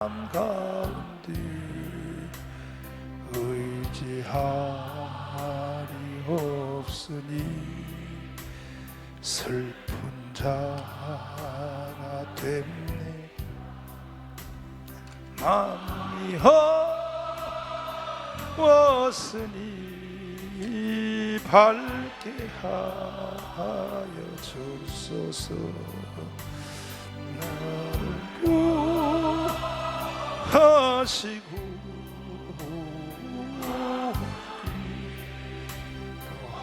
가운데 의지하리 없으니 슬픈 자가 됐네. 마음이 허웠으니 밝게 하여 주소서. 나를 구하시고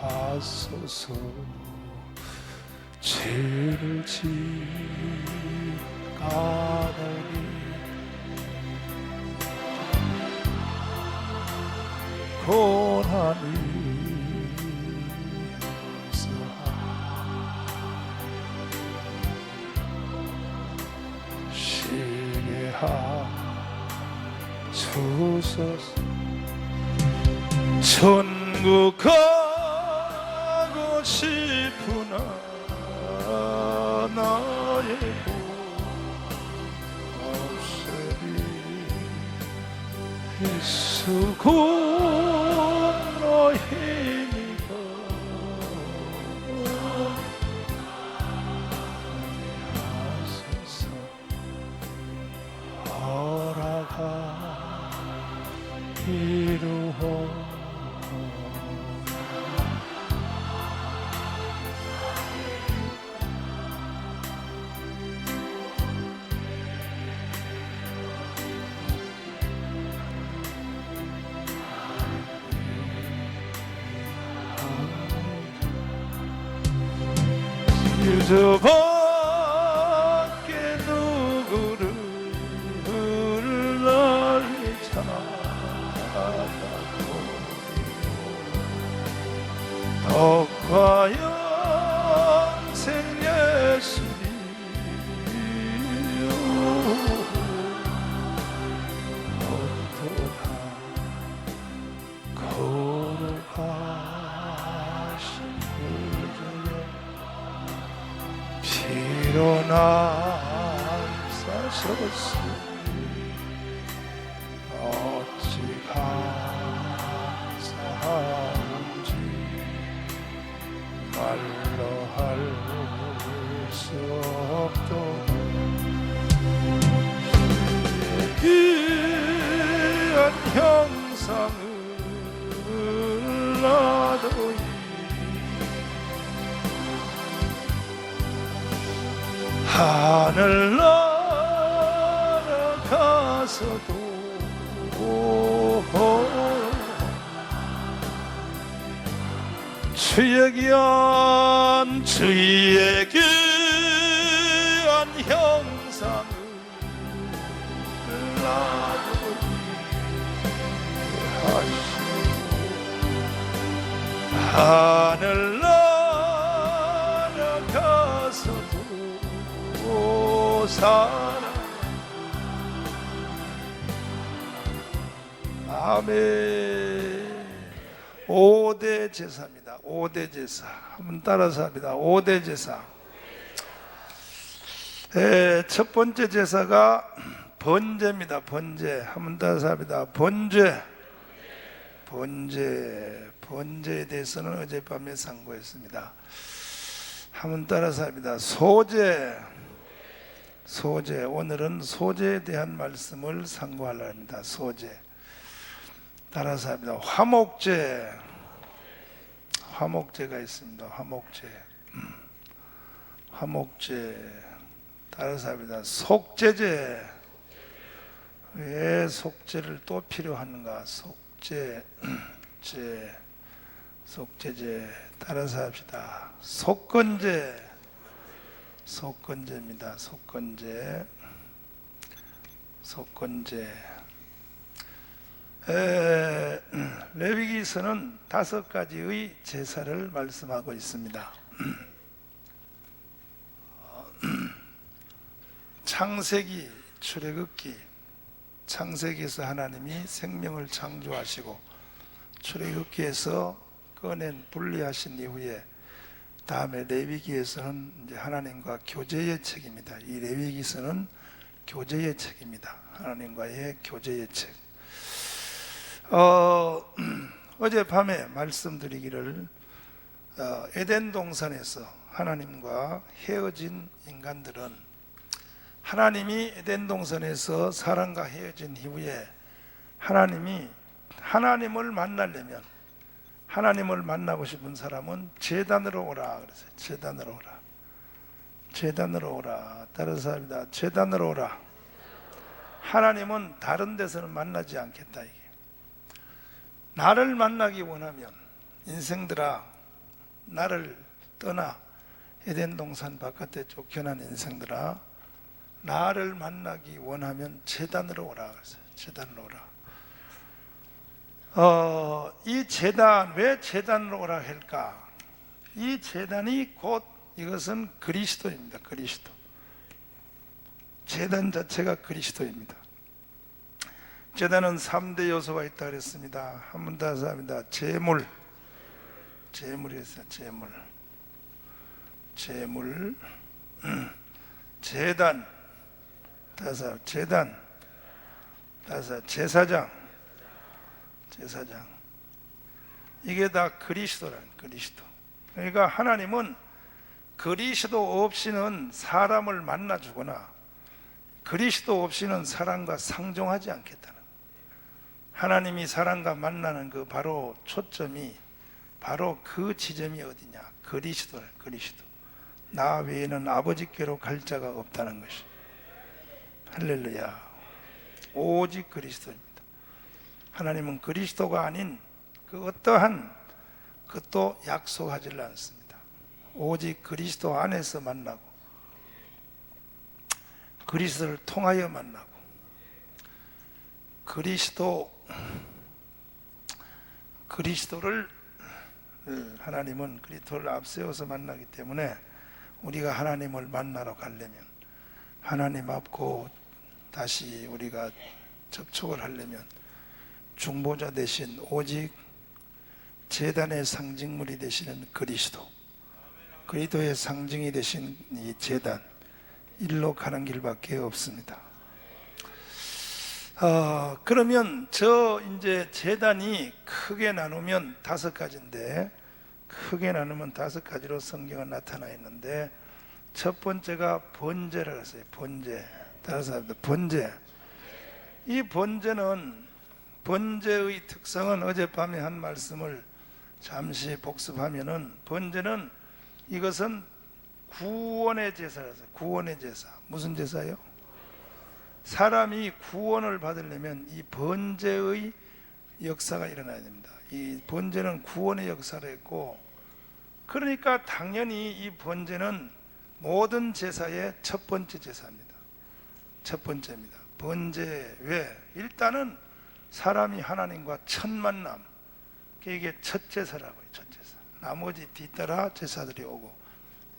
하소서. 죄를 지가다니 고난이 쉬게 하소서. 천국 가고 싶으나 나의 없으리 예수 너의 힘이가 하소서. 허락하기로 유저밖에 누구를 나를 찾아보리요. 덕과 영생 예수님이요. 어떠한 거룩하신 구주여 피로 날 사셨으니 어찌 감사한지 말로 할 수 없도록 귀한 형상을 나도 하늘 날아가서도 주의 귀한 형상을 나도 하시고 하늘 날아가서도 사랑. 아멘. 5대 제사입니다. 5대 제사. 한번 따라서 합니다. 5대 제사. 첫 번째 제사가 번제입니다. 번제. 한번 따라서 합니다. 번제. 번제에 대해서는 어젯밤에 상고했습니다. 한번 따라서 합니다. 소제. 오늘은 소제에 대한 말씀을 상고하려 합니다. 소제. 따라서 합니다. 화목제가 있습니다. 화목제. 따라서 합니다. 속죄제. 왜 속죄를 또 필요한가? 속죄제. 따라서 합시다. 속건제입니다. 속건제. 레위기서는 5가지의 제사를 말씀하고 있습니다. 창세기, 출애굽기. 창세기에서 하나님이 생명을 창조하시고 출애굽기에서 꺼낸 분리하신 이후에 다음에 레위기에서는 이제 하나님과 교제의 책입니다. 이 레위기서는 교제의 책입니다. 하나님과의 교제의 책. 어젯밤에 말씀드리기를 에덴 동산에서 하나님과 헤어진 인간들은 하나님이 에덴 동산에서 사람과 헤어진 이후에 하나님이 하나님을 만나려면, 하나님을 만나고 싶은 사람은 제단으로 오라 그랬어요. 제단으로 오라. 제단으로 오라. 따라서 합니다. 제단으로 오라. 하나님은 다른 데서는 만나지 않겠다. 이게 나를 만나기 원하면, 인생들아 나를 떠나 에덴 동산 바깥에 쫓겨난 인생들아 나를 만나기 원하면 제단으로 오라 그랬어요. 제단으로 오라. 이 제단, 왜 제단으로 오라 할까? 이 제단이 곧 이것은 그리스도입니다. 그리스도. 제단 자체가 그리스도입니다. 제단은 3대 요소가 있다 그랬습니다. 한 번 더 합니다. 제물. 제물이었어요. 제물. 제물. 제단. 다섯. 제단. 다섯. 제사장. 제사장. 이게 다 그리스도라는, 그리스도. 그러니까 하나님은 그리스도 없이는 사람을 만나 주거나 그리스도 없이는 사람과 상종하지 않겠다는, 하나님이 사람과 만나는 그 바로 초점이 바로 그 지점이 어디냐? 그리스도라. 그리스도. 나 외에는 아버지께로 갈 자가 없다는 것이. 할렐루야. 오직 그리스도입니다. 하나님은 그리스도가 아닌 그 어떠한 것도 약속하지 않습니다. 오직 그리스도 안에서 만나고 그리스도를 통하여 만나고 그리스도를 하나님은 그리스도를 앞세워서 만나기 때문에 우리가 하나님을 만나러 가려면, 하나님 앞고 다시 우리가 접촉을 하려면 중보자 대신 오직 제단의 상징물이 되시는 그리스도, 그리스도의 상징이 되신 이 제단, 일로 가는 길밖에 없습니다. 그러면 이제 제단이 크게 나누면 5가지인데, 크게 나누면 5가지로 성경은 나타나 있는데, 첫 번째가 번제라고 했어요. 번제. 따라서 번제. 이 번제의 특성은 어젯밤에 한 말씀을 잠시 복습하면은, 번제는 이것은 구원의 제사라서, 구원의 제사. 무슨 제사요? 사람이 구원을 받으려면 이 번제의 역사가 일어나야 됩니다. 이 번제는 구원의 역사를 했고, 그러니까 당연히 이 번제는 모든 제사의 첫 번째 제사입니다. 첫 번째입니다. 번제. 왜? 일단은 사람이 하나님과 첫 만남, 이게 첫 제사라고요. 첫 제사. 나머지 뒤따라 제사들이 오고,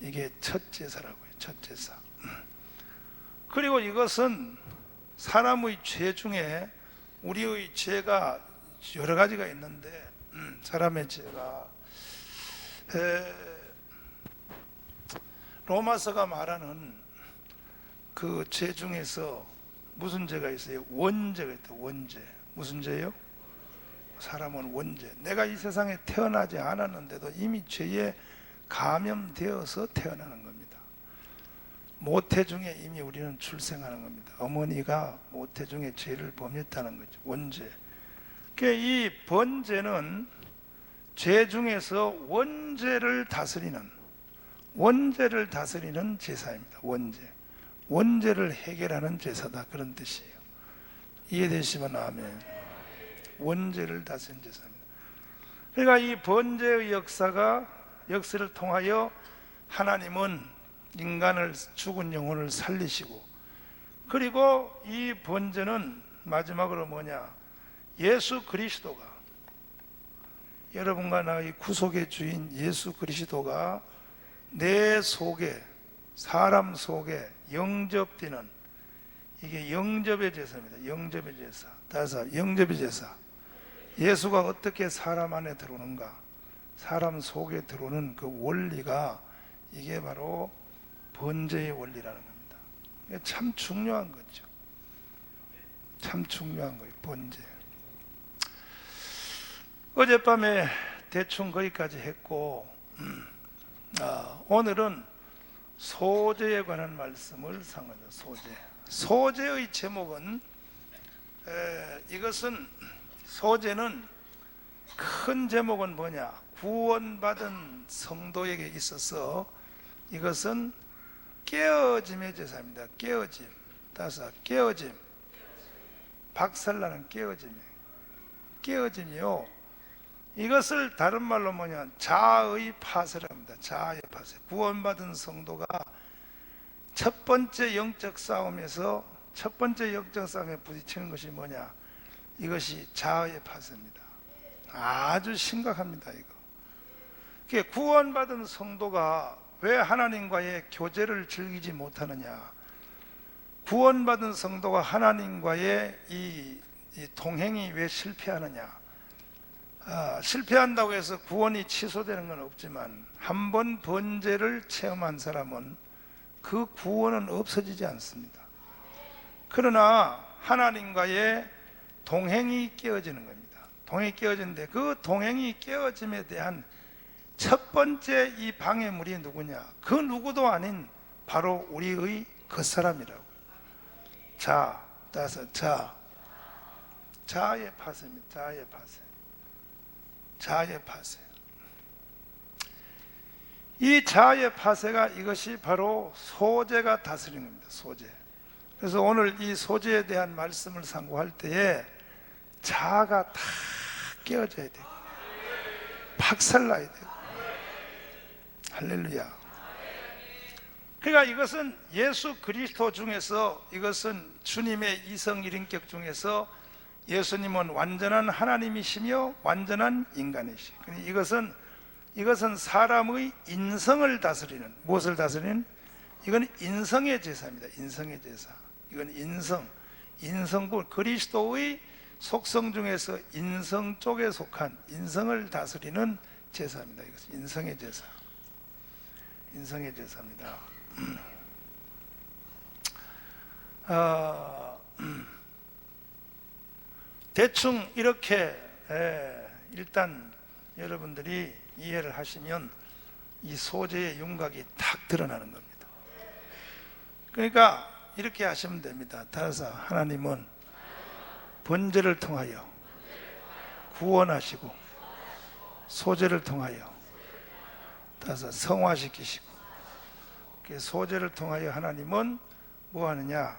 이게 첫 제사라고요. 첫 제사. 그리고 이것은 사람의 죄 중에, 우리의 죄가 여러 가지가 있는데, 사람의 죄가 로마서가 말하는 그 죄 중에서 무슨 죄가 있어요? 원죄가 있다. 원죄. 무슨 죄요? 사람은 원죄. 내가 이 세상에 태어나지 않았는데도 이미 죄에 감염되어서 태어나는 겁니다. 모태 중에 이미 우리는 출생하는 겁니다. 어머니가 모태 중에 죄를 범했다는 거죠. 원죄. 그러니까 이 번제는 죄 중에서 원죄를 다스리는 제사입니다. 원죄를 해결하는 제사다, 그런 뜻이에요. 이해되시면 아멘. 원죄를 다스리는 제사입니다. 그러니까 이 번제의 역사를 통하여 하나님은 인간을, 죽은 영혼을 살리시고, 그리고 이 번제는 마지막으로 뭐냐? 예수 그리스도가, 여러분과 나의 구속의 주인 예수 그리스도가 내 속에, 사람 속에 영접되는, 이게 영접의 제사입니다. 영접의 제사. 다섯, 영접의 제사. 예수가 어떻게 사람 안에 들어오는가, 사람 속에 들어오는 그 원리가, 이게 바로 번제의 원리라는 겁니다. 이게 참 중요한 거죠. 참 중요한 거예요. 번제. 어젯밤에 대충 거기까지 했고 오늘은 소제에 관한 말씀을 상하죠. 소제의 제목은 이것은 소제는 큰 제목은 뭐냐? 구원받은 성도에게 있어서 이것은 깨어짐의 제사입니다. 깨어짐. 따라서 깨어짐. 박살나는 깨어짐이요. 이것을 다른 말로 뭐냐? 자아의 파쇄랍니다. 자아의 파쇄. 구원받은 성도가 첫 번째 영적 싸움에 부딪히는 것이 뭐냐? 이것이 자아의 파쇄입니다. 아주 심각합니다. 이거. 구원받은 성도가 왜 하나님과의 교제를 즐기지 못하느냐? 구원받은 성도가 하나님과의 이 동행이 왜 실패하느냐? 실패한다고 해서 구원이 취소되는 건 없지만 한 번 번제를 체험한 사람은 그 구원은 없어지지 않습니다. 그러나 하나님과의 동행이 깨어지는 겁니다. 동행이 깨어지는데 그 동행이 깨어짐에 대한 첫 번째 이 방해물이 누구냐? 그 누구도 아닌 바로 우리의 겉사람이라고. 따라서 자아의 파쇄입니다. 자아의 파쇄. 이 자아의 파쇄가 이것이 바로 소제가 다스리는 겁니다. 소제. 그래서 오늘 이 소제에 대한 말씀을 상고할 때에 자아가 다 깨어져야 되고 박살나야 되고. 할렐루야. 그러니까 이것은 예수 그리스도 중에서, 이것은 주님의 이성일인격 중에서 예수님은 완전한 하나님이시며 완전한 인간이시고, 이것은 사람의 인성을 다스리는, 무엇을 다스리는? 이건 인성의 제사입니다. 인성의 제사. 이건 인성부, 그리스도의 속성 중에서 인성 쪽에 속한 인성을 다스리는 제사입니다. 이것은 인성의 제사입니다. 대충 이렇게 일단 여러분들이 이해를 하시면 이 소제의 윤곽이 탁 드러나는 겁니다. 그러니까 이렇게 하시면 됩니다. 따라서 하나님은 번제를 통하여 구원하시고 소제를 통하여 따라서 성화시키시고, 소제를 통하여 하나님은 뭐 하느냐?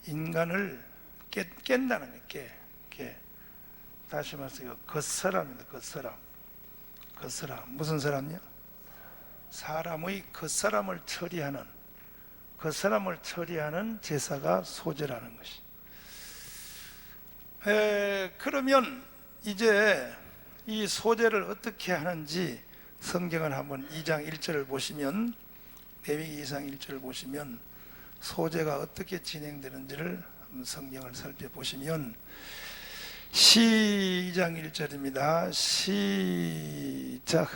인간을 깬다는 거예요. 다시 말해서 이거 겉사람입니다. 겉사람. 무슨 사람이요? 사람의 겉사람을 처리하는 제사가 소제라는 것이. 그러면 이제 이 소제를 어떻게 하는지 성경을 한번 2장 1절을 보시면, 레위기 2장 1절을 보시면 소제가 어떻게 진행되는지를 성경을 살펴보시면, 시작 1절입니다. 시작.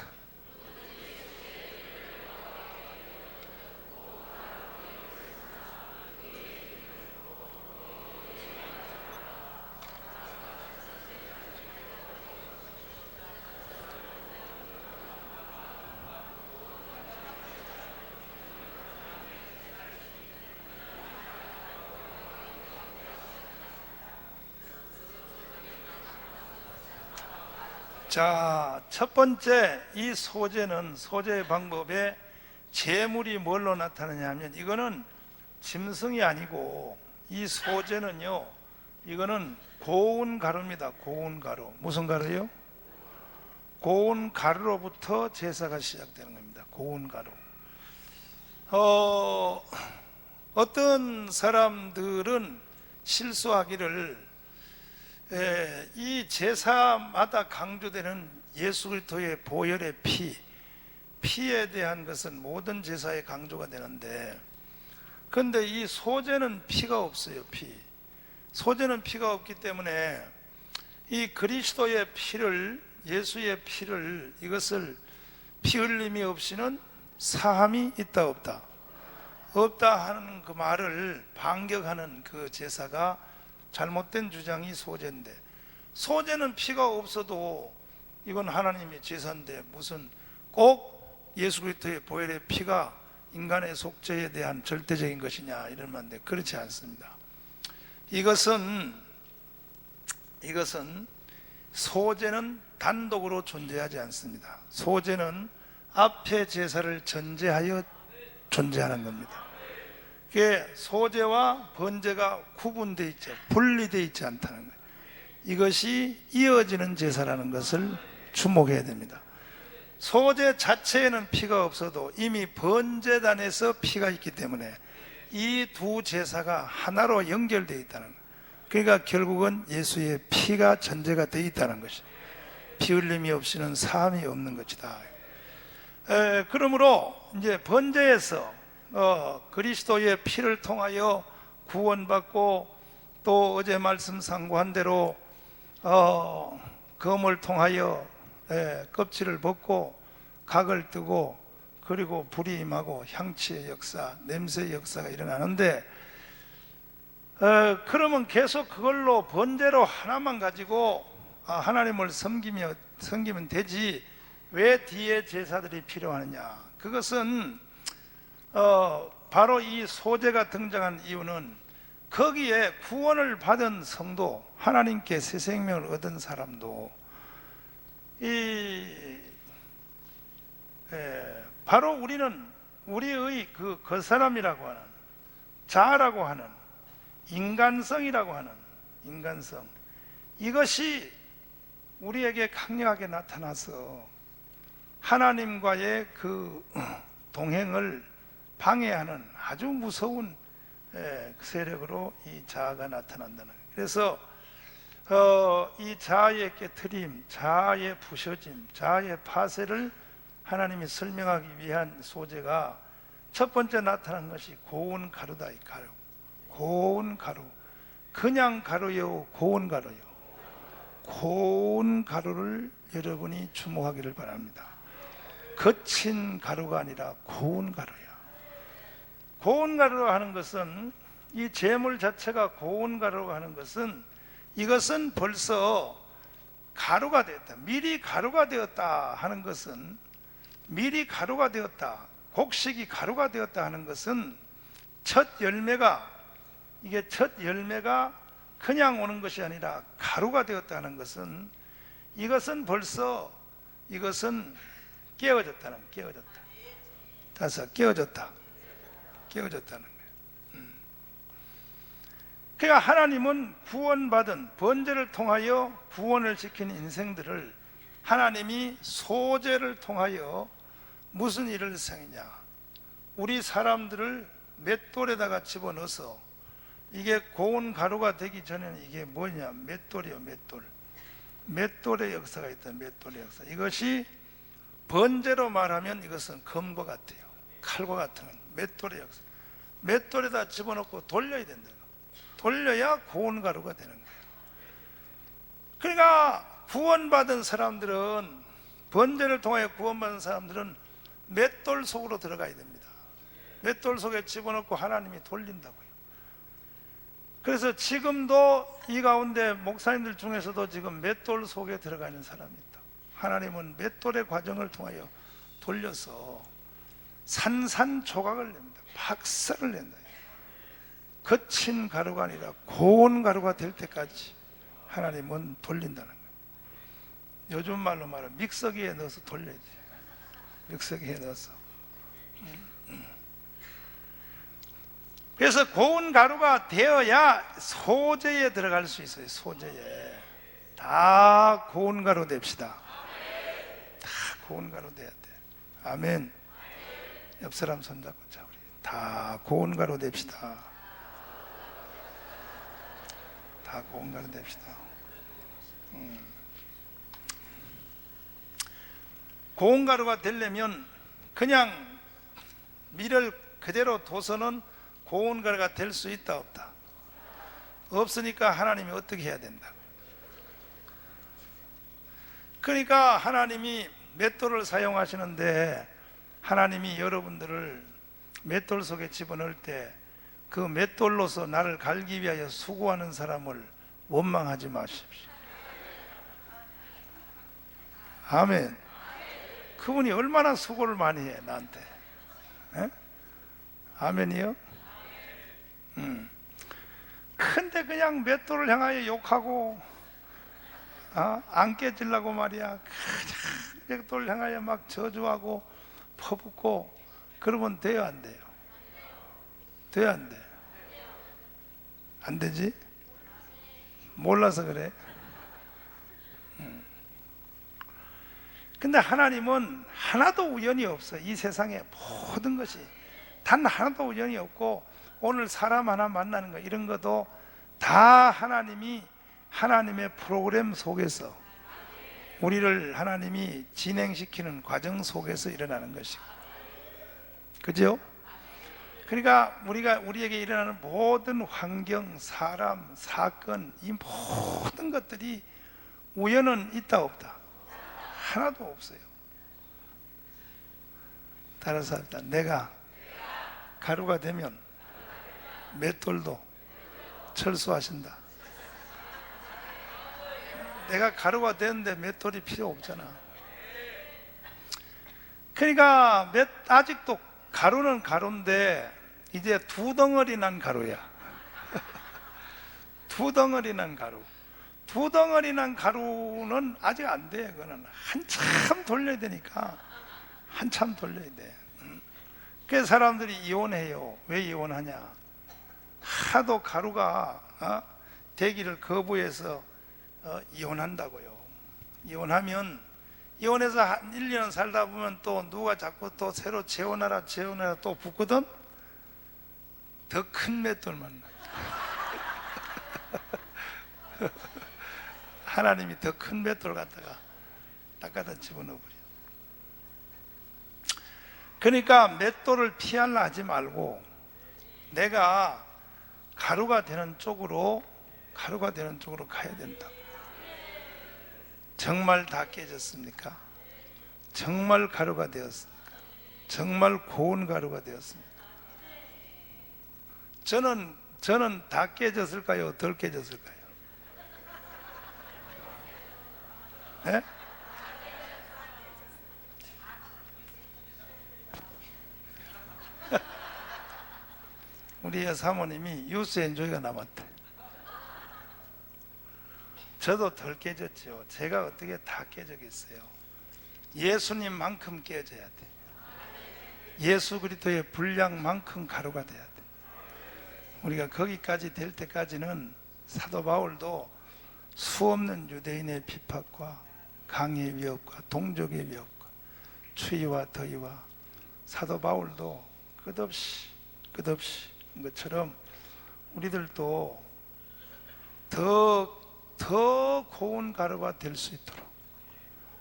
자, 첫 번째 이 소제의 방법에 제물이 뭘로 나타나냐 하면, 이거는 짐승이 아니고 이 소제는요, 이거는 고운 가루입니다. 고운 가루. 무슨 가루요? 고운 가루로부터 제사가 시작되는 겁니다. 고운 가루. 어떤 사람들은 실수하기를, 이 제사마다 강조되는 예수 그리스도의 보혈의 피에 대한 것은 모든 제사에 강조가 되는데, 그런데 이 소제는 피가 없어요. 소제는 피가 없기 때문에 이 그리스도의 피를, 예수의 피를, 이것을 피 흘림이 없이는 사함이 있다 없다 하는 그 말을 반격하는 그 제사가 잘못된 주장이 소재인데, 소재는 피가 없어도 이건 하나님의 제사인데 무슨 꼭 예수 그리스도의 보혈의 피가 인간의 속죄에 대한 절대적인 것이냐 이런 말인데, 그렇지 않습니다. 이것은 소재는 단독으로 존재하지 않습니다. 소재는 앞의 제사를 전제하여 존재하는 겁니다. 그게 소재와 번제가 구분되어 있죠. 분리되어 있지 않다는 거예요. 이것이 이어지는 제사라는 것을 주목해야 됩니다. 소재 자체에는 피가 없어도 이미 번제단에서 피가 있기 때문에 이 두 제사가 하나로 연결되어 있다는 거예요. 그러니까 결국은 예수의 피가 전제가 되어 있다는 것이, 피 흘림이 없이는 사함이 없는 것이다. 그러므로 이제 번제에서 그리스도의 피를 통하여 구원받고, 또 어제 말씀 상고한 대로 검을 통하여 껍질을 벗고 각을 뜨고, 그리고 불이 임하고 향치의 역사, 냄새의 역사가 일어나는데, 그러면 계속 그걸로 번제로 하나만 가지고 하나님을 섬기면 되지 왜 뒤에 제사들이 필요하느냐? 그것은 바로 이 소재가 등장한 이유는 거기에 구원을 받은 성도, 하나님께 새 생명을 얻은 사람도 바로 우리는 우리의 그 사람이라고 하는, 자아라고 하는, 인간성이라고 하는 인간성, 이것이 우리에게 강력하게 나타나서 하나님과의 그 동행을 방해하는 아주 무서운 세력으로 이 자아가 나타난다는 거예요. 그래서 이 자아의 깨트림, 자아의 부셔짐, 자아의 파쇄를 하나님이 설명하기 위한 소재가 첫 번째 나타난 것이 고운 가루다. 이 가루, 고운 가루, 그냥 가루요, 고운 가루요. 고운 가루를 여러분이 주목하기를 바랍니다. 거친 가루가 아니라 고운 가루야. 고운 가루라고 하는 것은, 이 제물 자체가 고운 가루라고 하는 것은, 이것은 벌써 가루가 되었다, 미리 가루가 되었다 하는 것은, 미리 가루가 되었다, 곡식이 가루가 되었다 하는 것은, 첫 열매가, 이게 첫 열매가 그냥 오는 것이 아니라 가루가 되었다는 것은, 이것은 벌써, 이것은 깨어졌다는, 깨어졌다. 다섯, 깨어졌다는 거예요. 그러니까 하나님은 구원받은, 번제를 통하여 구원을 시킨 인생들을 하나님이 소재를 통하여 무슨 일을 생기냐, 우리 사람들을 맷돌에다가 집어넣어서, 이게 고운 가루가 되기 전에는 이게 뭐냐, 맷돌이요, 맷돌. 맷돌의 역사가 있다. 맷돌의 역사. 이것이 번제로 말하면 이것은 검과 같아요. 칼과 같은 맷돌의 역사. 맷돌에다 집어넣고 돌려야 된다. 돌려야 고운 가루가 되는 거예요. 그러니까 구원받은 사람들은, 번제를 통해 구원받은 사람들은 맷돌 속으로 들어가야 됩니다. 맷돌 속에 집어넣고 하나님이 돌린다고요. 그래서 지금도 이 가운데 목사님들 중에서도 지금 맷돌 속에 들어가 있는 사람이 있다. 하나님은 맷돌의 과정을 통하여 돌려서 산산조각을 냅니다. 박살을 낸다. 거친 가루가 아니라 고운 가루가 될 때까지 하나님은 돌린다는 거예요. 요즘 말로 말하면 믹서기에 넣어서 돌려야지. 믹서기에 넣어서. 그래서 고운 가루가 되어야 소재에 들어갈 수 있어요. 소재에. 다 고운 가루 됩시다. 다 고운 가루 돼야 돼. 아멘. 옆 사람 손잡고, 자, 우리 다 고운 가루 됩시다. 다 고운 가루 됩시다. 고운 가루가 되려면 그냥 밀을 그대로 둬서는 고운 가루가 될 수 있다, 없다? 없으니까 하나님이 어떻게 해야 된다? 그러니까 하나님이 맷돌을 사용하시는데, 하나님이 여러분들을 맷돌 속에 집어넣을 때 그 맷돌로서 나를 갈기 위하여 수고하는 사람을 원망하지 마십시오. 아멘. 그분이 얼마나 수고를 많이 해 나한테. 에? 아멘이요? 근데 그냥 맷돌을 향하여 욕하고 안 깨지려고 말이야. 그냥 맷돌을 향하여 막 저주하고 퍼붓고 그러면 돼요, 안 돼요? 돼요, 안 돼? 안 되지? 몰라서 그래. 근데 하나님은 하나도 우연이 없어. 이 세상에 모든 것이 단 하나도 우연이 없고, 오늘 사람 하나 만나는 거 이런 것도 다 하나님이 하나님의 프로그램 속에서 우리를 하나님이 진행시키는 과정 속에서 일어나는 것이고, 그죠? 그러니까 우리에게 일어나는 모든 환경, 사람, 사건, 이 모든 것들이 우연은 있다 없다? 하나도 없어요. 따라서 내가 가루가 되면 맷돌도 철수하신다. 내가 가루가 되는데 맷돌이 필요 없잖아. 그러니까 아직도 가루는 가루인데 이제 두 덩어리 난 가루야. 두 덩어리 난 가루. 두 덩어리 난 가루는 아직 안 돼. 그거는 한참 돌려야 되니까 한참 돌려야 돼. 그래서 사람들이 이혼해요. 왜 이혼하냐? 하도 가루가 되기를 거부해서 이혼한다고요. 이혼해서 한 1년 살다 보면 또 누가 자꾸 또 새로 재혼하라 또 붙거든. 더 큰 맷돌 만나. 하나님이 더 큰 맷돌 갖다가 딱 갖다 집어넣어버려. 그러니까 맷돌을 피하려 하지 말고 내가 가루가 되는 쪽으로 가야 된다. 정말 다 깨졌습니까? 정말 가루가 되었습니까? 정말 고운 가루가 되었습니까? 저는 다 깨졌을까요? 덜 깨졌을까요? 네? 우리 사모님이 유스 엔조이가 남았대. 저도 덜 깨졌죠. 제가 어떻게 다 깨졌겠어요? 예수님만큼 깨져야 돼. 예수 그리스도의 분량만큼 가루가 돼야 돼. 우리가 거기까지 될 때까지는 사도 바울도 수없는 유대인의 핍박과 강의 위협과 동족의 위협과 추위와 더위와 사도 바울도 끝없이 것처럼 우리들도 더 고운 가루가 될 수 있도록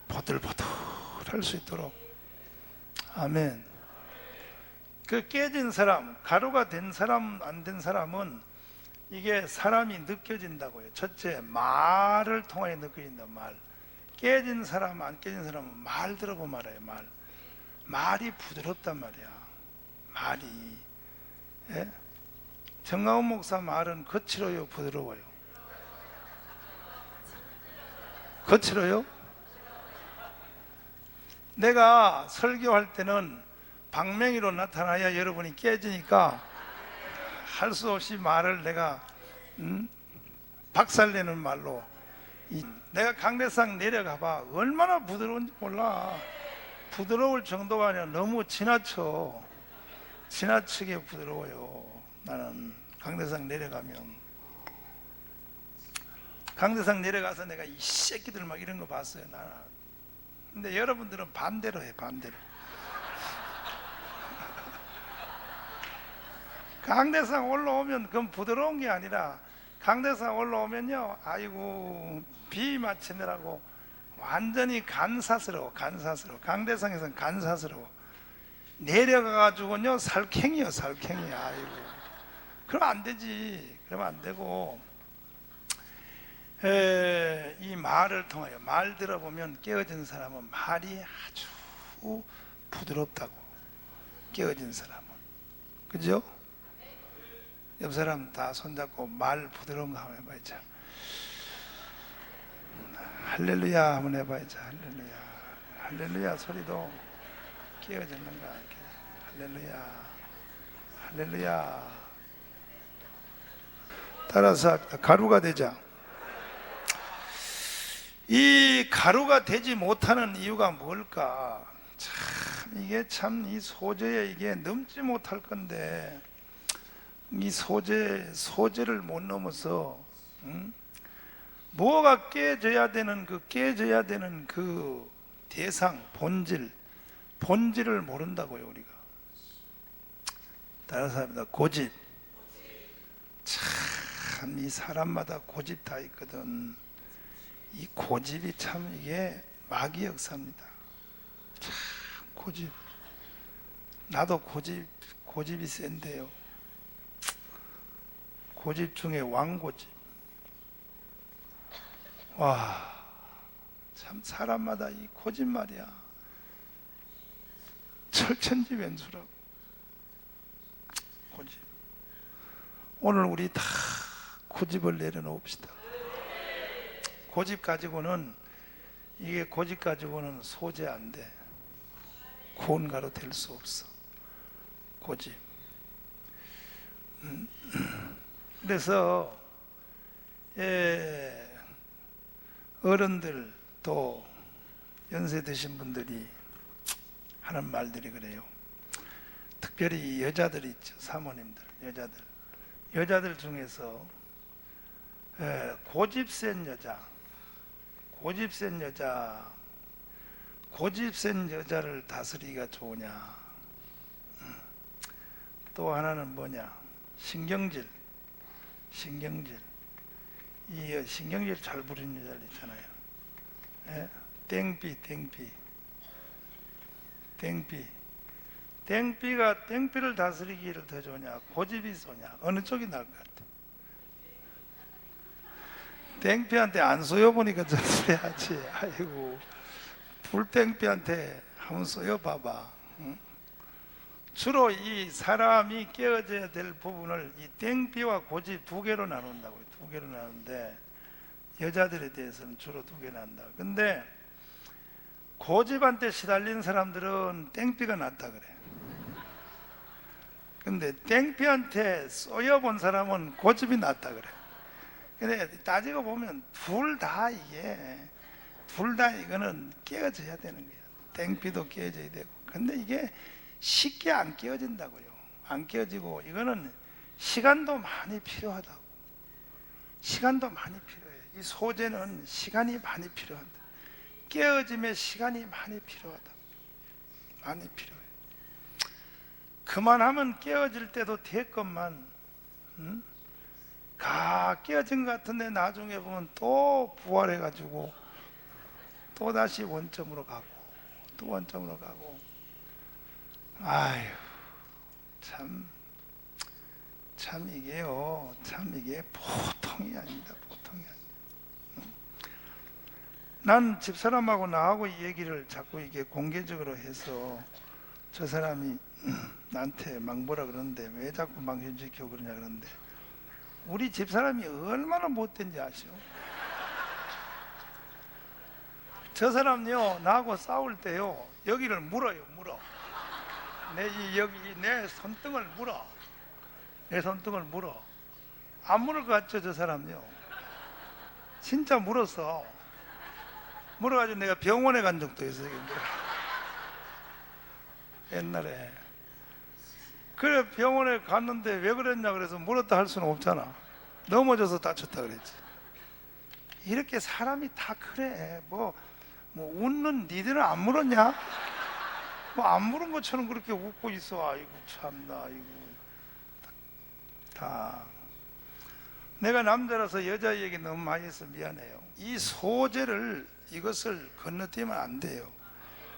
보들보들 할 수 있도록. 아멘. 그 깨진 사람, 가루가 된 사람, 안 된 사람은 이게 사람이 느껴진다고요. 첫째, 말을 통하여 느껴진다. 말. 깨진 사람, 안 깨진 사람은 말 들어보면 알아요. 말이 부드럽단 말이야. 말이. 예? 정가훈 목사 말은 거칠어요, 부드러워요? 거칠어요? 내가 설교할 때는 방맹이로 나타나야 여러분이 깨지니까 할 수 없이 말을 내가 박살내는 말로. 내가 강대상 내려가 봐. 얼마나 부드러운지 몰라. 부드러울 정도가 아니라 너무 지나치게 부드러워요. 나는 강대상 내려가면, 강대상 내려가서 내가 이 새끼들 막 이런 거 봤어요. 나는. 근데 여러분들은 반대로 해. 반대로. 강대상 올라오면 그건 부드러운 게 아니라, 강대상 올라오면요, 아이고 비 맞추느라고 완전히 간사스러워. 강대상에서는 간사스러워. 내려가가지고는요 살쾡이요. 아이고, 그러면 안 되지. 그러면 안 되고, 이 말을 통하여, 말 들어보면 깨어진 사람은 말이 아주 부드럽다고. 깨어진 사람은, 그죠? 옆 사람 다 손잡고 말 부드러운 거 한번 해봐야죠. 할렐루야 한번 해봐야죠. 할렐루야. 할렐루야 소리도 끼어졌는가. 할렐루야. 할렐루야. 따라서 합니다. 가루가 되자. 이 가루가 되지 못하는 이유가 뭘까? 참 이게 참 이 소재에 이게 넘지 못할 건데 이 소재를 못 넘어서 뭐가 깨져야 되는 그 대상 본질을 모른다고요. 우리가 따라서 합니다. 고집. 참 이 사람마다 고집 다 있거든. 이 고집이 참 이게 마귀 역사입니다. 참 고집. 나도 고집이 센데요. 고집 중에 왕고집. 와, 참 사람마다 이 고집 말이야. 철천지변수라고. 고집. 오늘 우리 다 고집을 내려놓읍시다. 고집 가지고는 소재 안 돼. 구원가로 될 수 없어. 고집. 그래서 어른들 또 연세 드신 분들이 하는 말들이 그래요. 특별히 여자들 있죠. 사모님들, 여자들 중에서 고집 센 여자를 다스리기가 좋으냐. 또 하나는 뭐냐. 신경질. 이 신경질 잘 부리는 여자들 있잖아요. 땡피를 다스리기를 더 좋으냐, 고집이 좋으냐, 어느 쪽이 나을 것 같아? 땡피한테 안 쏘여보니까 좀 쏘야지. 아이고, 불땡피한테 한번 쏘여봐봐. 응? 주로 이 사람이 깨어져야 될 부분을 이 땡피와 고집 두 개로 나눈다고요. 두 개로 나누는데 여자들에 대해서는 주로 두 개 난다. 근데 고집한테 시달린 사람들은 땡피가 낫다 그래. 근데 땡피한테 쏘여본 사람은 고집이 낫다 그래. 근데 따지고 보면 둘 다 이거는 깨어져야 되는 거야. 땡피도 깨어져야 되고. 근데 이게 쉽게 안 깨어진다고요. 안 깨어지고 이거는 시간도 많이 필요하다고. 시간도 많이 필요해. 이 소재는 시간이 많이 필요한다. 깨어짐에 시간이 많이 필요하다. 많이 필요해. 그만하면 깨어질 때도 됐건만, 깨어진 것 같은데 나중에 보면 또 부활해가지고 또 다시 원점으로 가고 또 원점으로 가고. 아유, 참 이게요, 이게 보통이 아닙니다. 보통이 아닙니다. 난 집사람하고 나하고 이 얘기를 자꾸 이게 공개적으로 해서 저 사람이 나한테 막 뭐라 그러는데 왜 자꾸 망신시키고 그러냐 그러는데, 우리 집사람이 얼마나 못된지 아시오? 저 사람요, 나하고 싸울 때요, 여기를 물어요. 내 손등을 물어. 안 물을 것 같죠, 저 사람요? 진짜 물었어. 물어가지고 내가 병원에 간 적도 있어요. 옛날에. 그래, 병원에 갔는데 왜 그랬냐 그래서 물었다 할 수는 없잖아. 넘어져서 다쳤다 그랬지. 이렇게 사람이 다 그래. 뭐 웃는 니들은 안 물었냐? 뭐 안 물은 것처럼 그렇게 웃고 있어. 아이고 참나. 아이고. 다 내가 남자라서 여자 얘기 너무 많이 해서 미안해요. 이 소재를, 이것을 건너뛰면 안 돼요.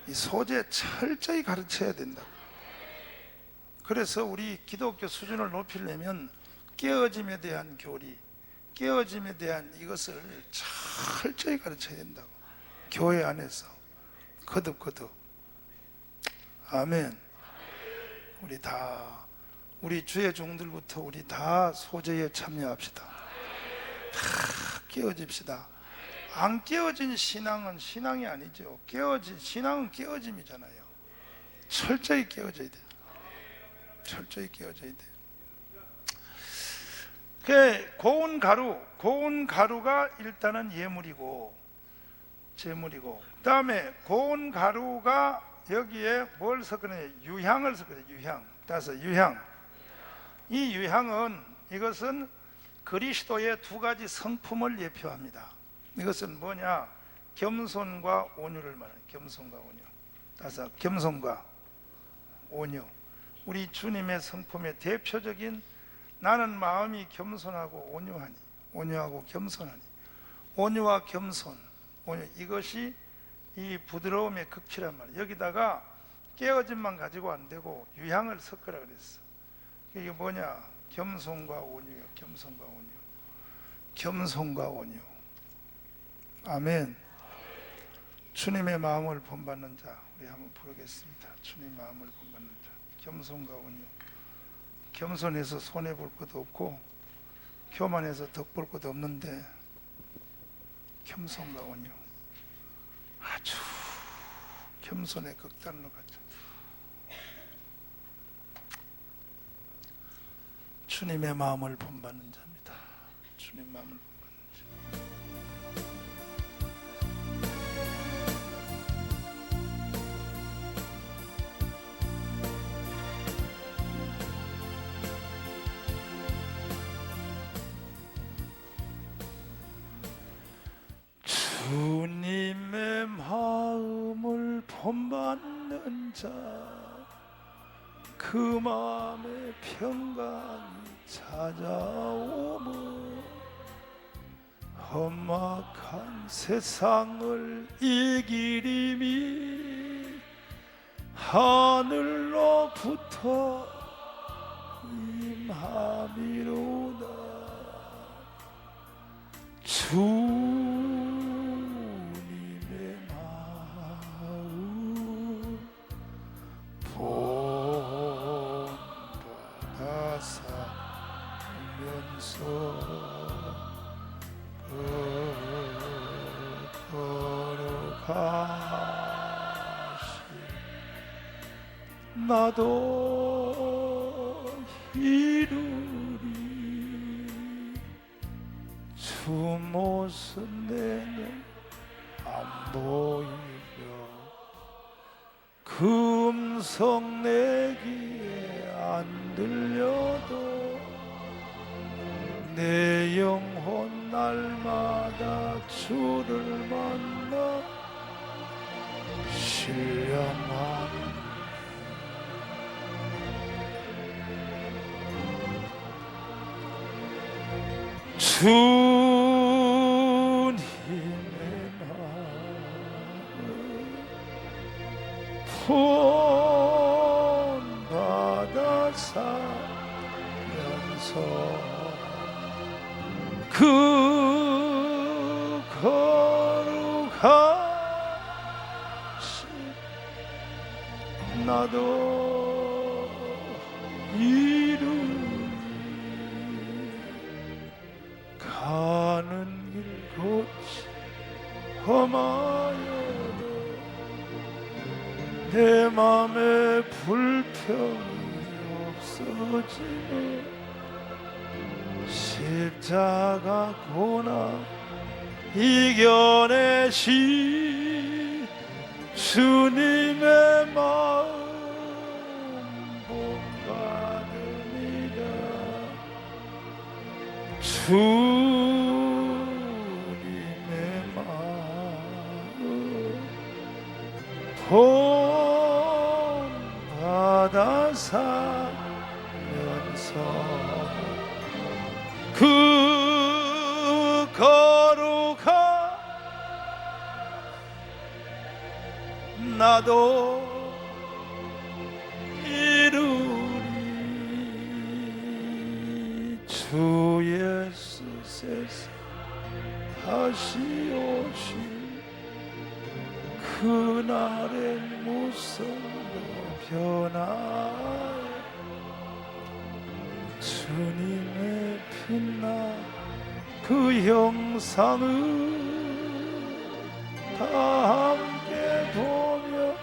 이 소재 철저히 가르쳐야 된다고. 그래서 우리 기독교 수준을 높이려면 깨어짐에 대한 교리, 깨어짐에 대한 이것을 철저히 가르쳐야 된다고. 교회 안에서 거듭. 아멘. 우리 다 우리 주의 종들부터 우리 다 소재에 참여합시다. 다 깨어집시다. 안 깨어진 신앙은 신앙이 아니죠. 신앙은 깨어짐이잖아요. 철저히 깨어져야 돼요. 철저히 깨어져야 돼요. 고운 가루가 일단은 예물이고 제물이고, 그 다음에 고운 가루가 여기에 뭘 섞어내요? 유향을 섞어내요. 유향. 따라서 유향. 이 유향은, 이것은 그리스도의 두 가지 성품을 예표합니다. 이것은 뭐냐? 겸손과 온유를 말해요. 겸손과 온유. 따라서 겸손과 온유. 우리 주님의 성품의 대표적인, 나는 마음이 겸손하고 온유하니, 온유하고 겸손하니, 온유와 겸손, 온유, 이것이 이 부드러움의 극치란 말이에요. 여기다가 깨어짐만 가지고 안 되고 유향을 섞으라 그랬어. 이게 뭐냐? 겸손과 온유요. 겸손과 온유. 겸손과 온유. 아멘. 주님의 마음을 본받는 자, 우리 한번 부르겠습니다. 주님 마음을 본받는 자, 겸손과 온유. 겸손해서 손해볼 것도 없고 교만해서 덕볼 것도 없는데, 겸손과 온유, 아주 겸손의 극단으로 가자. 주님의 마음을 본받는 자입니다. 주님 마음을 본받는 자. 주님의 마음을 본받는 자, 그 마음에 평강이 찾아오며 험악한 세상을 이기림이 하늘로부터 임함이로다. 주님의 마음 본받아 살면서 걸어가시. 나도 이루리. 주 모습 내는 안 보이려. 그 음성 내 귀에 안 들려도 내 영혼 날마다 주를 만나 신령하니. 주님의 마음 본받아 살면서 그 거룩하신 나도 이루리. 가는 길 곧이 험하여도 내 맘에 불평이 없어지네. 십자가 고난 이겨내신 주님의 마음 본받으리라. 주님의 마음 본받아 살면서 그 거룩한 나도 이루리. 주 예수 세상 다시 오실 그날의 무서운 변화에 주님의 빛나 그 형상을 다 함께 보며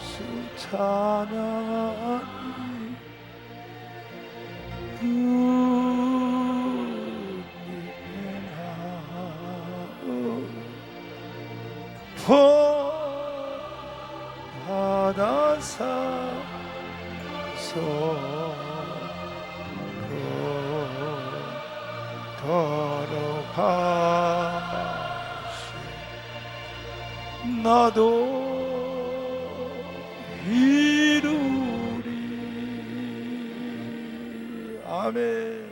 주 찬양하니 주님의 마음 받아서 걸어가시 나도 이루리. 아멘.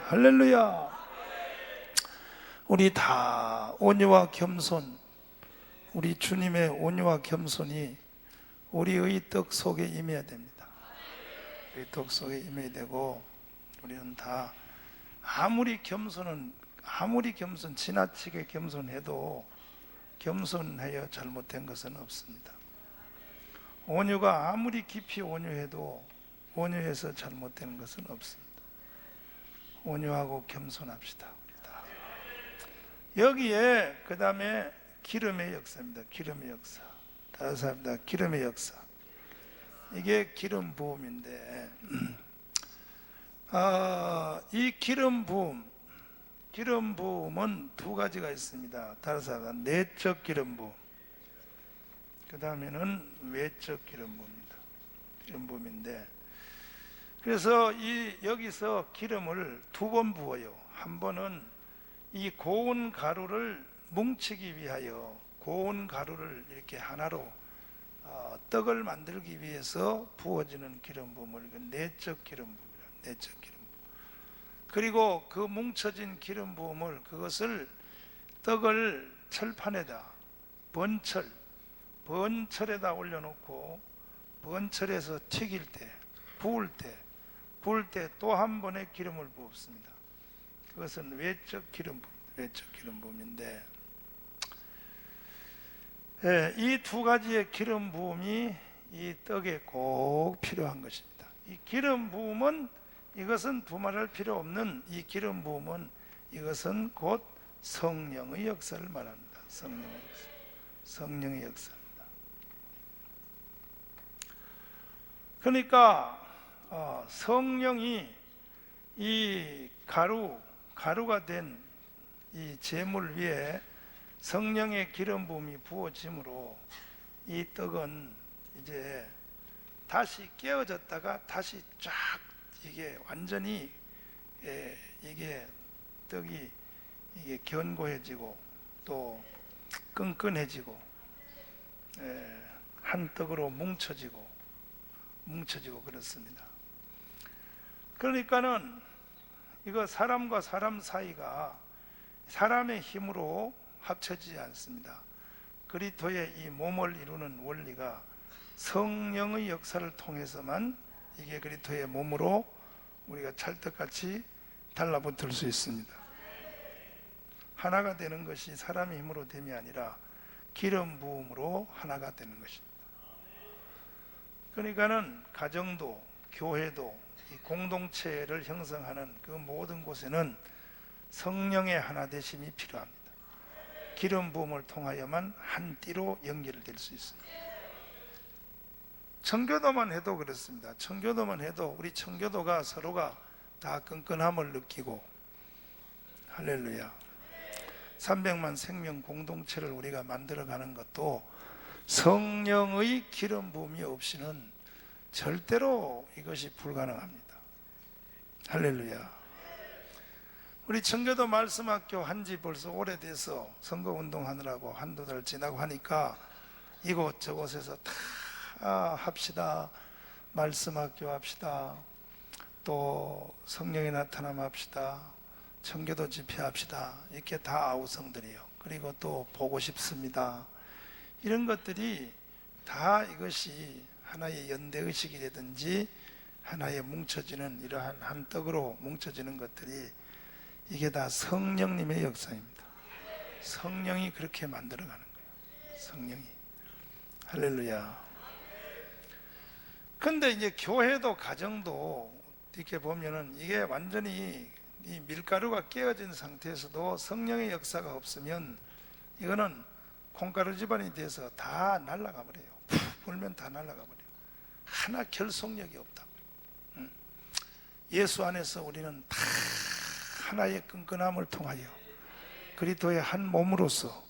할렐루야. 우리 다 온유와 겸손, 우리 주님의 온유와 겸손이 우리의 떡 속에 임해야 됩니다. 우리 떡 속에 임해야 되고, 우리는 다 아무리 지나치게 겸손해도 겸손하여 잘못된 것은 없습니다. 온유가 아무리 깊이 온유해도 온유해서 잘못된 것은 없습니다. 온유하고 겸손합시다. 우리 다. 여기에 그 다음에 기름의 역사입니다. 기름의 역사. 다섯 사람다 기름의 역사. 이게 기름 부음인데, 이 기름 부음은 두 가지가 있습니다. 다른 사람 내적 기름 부음, 그 다음에는 외적 기름 부음입니다. 기름 부음인데, 그래서 여기서 기름을 두 번 부어요. 한 번은 이 고운 가루를 뭉치기 위하여, 고운 가루를 이렇게 하나로 떡을 만들기 위해서 부어지는 기름 부음을 내적 기름 부음이라. 내적 기름 부음. 그리고 그 뭉쳐진 기름 부음을, 그것을 떡을 철판에다 번철에다 올려놓고 번철에서 튀길 때, 구울 때 또 한 번의 기름을 부었습니다. 그것은 외적 기름 부음인데, 이 두 가지의 기름 부음이 이 떡에 꼭 필요한 것입니다. 이 기름 부음은, 이것은 두말할 필요 없는 이 기름 부음은, 이것은 곧 성령의 역사를 말합니다. 성령의 역사입니다. 그러니까 성령이 이 가루가 된 이 제물 위에 성령의 기름 부음이 부어짐으로 이 떡은 이제 다시 깨어졌다가 다시 쫙, 이게 완전히 이게 떡이 이게 견고해지고 또 끈끈해지고 한 떡으로 뭉쳐지고 그렇습니다. 그러니까는 이거 사람과 사람 사이가 사람의 힘으로 합쳐지지 않습니다. 그리스도의 이 몸을 이루는 원리가 성령의 역사를 통해서만 이게 그리스도의 몸으로 우리가 찰떡같이 달라붙을 수 있습니다. 하나가 되는 것이 사람의 힘으로 됨이 아니라 기름 부음으로 하나가 되는 것입니다. 그러니까는 가정도 교회도 이 공동체를 형성하는 그 모든 곳에는 성령의 하나 되심이 필요합니다. 기름 부음을 통하여만 한 띠로 연결될 수 있습니다. 청교도만 해도 그렇습니다. 청교도만 해도 우리 청교도가 서로가 다 끈끈함을 느끼고, 할렐루야, 300만 생명 공동체를 우리가 만들어가는 것도 성령의 기름 부음이 없이는 절대로 이것이 불가능합니다. 할렐루야. 우리 청교도 말씀학교 한지 벌써 오래돼서 선거운동하느라고 한두 달 지나고 하니까 이곳저곳에서 다 합시다, 말씀학교 합시다, 또 성령이 나타남 합시다, 청교도 집회합시다, 이렇게 다 아우성들이에요. 그리고 또 보고 싶습니다, 이런 것들이 다 이것이 하나의 연대의식이라든지 하나의 뭉쳐지는, 이러한 한 떡으로 뭉쳐지는 것들이 이게 다 성령님의 역사입니다. 성령이 그렇게 만들어가는 거예요. 성령이. 할렐루야. 근데 이제 교회도 가정도 이렇게 보면은 이게 완전히 이 밀가루가 깨어진 상태에서도 성령의 역사가 없으면 이거는 콩가루 집안이 돼서 다 날아가 버려요. 푹 불면 다 날아가 버려요. 하나 결속력이 없다. 예수 안에서 우리는 다 하나의 끈끈함을 통하여 그리스도의 한 몸으로서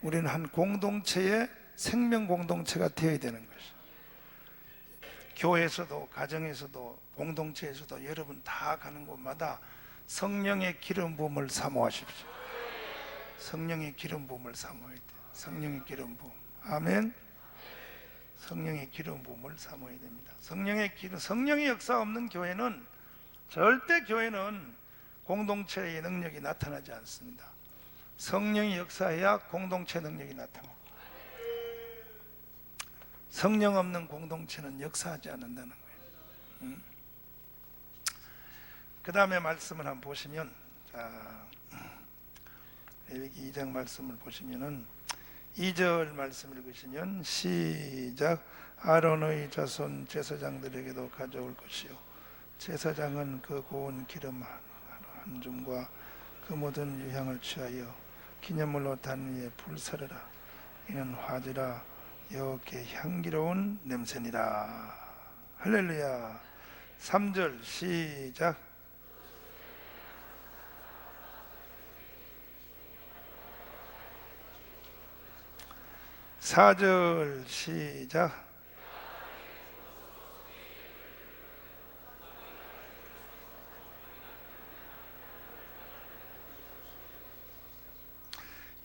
우리는 한 공동체의 생명 공동체가 되어야 되는 것이죠. 교회에서도 가정에서도 공동체에서도 여러분 다 가는 곳마다 성령의 기름 부음을 사모하십시오. 성령의 기름 부음을 사모해야 돼요. 성령의 기름 부음. 아멘. 성령의 기름 부음을 사모해야 됩니다. 성령의 역사 없는 교회는 절대 교회는 공동체의 능력이 나타나지 않습니다. 성령이 역사해야 공동체 능력이 나타납니다. 성령 없는 공동체는 역사하지 않는다는 거예요. 그 다음에 말씀을 한번 보시면, 레위기 2장 말씀을 보시면은 2절 말씀 읽으시면 시작. 아론의 자손 제사장들에게도 가져올 것이요 제사장은 그 고운 기름 한 줌과 그 모든 유향을 취하여 기념물로 단 위에 불사르라. 이는 화제라 여호와께 향기로운 냄새니라. 할렐루야. 3절 시작. 사절 시작.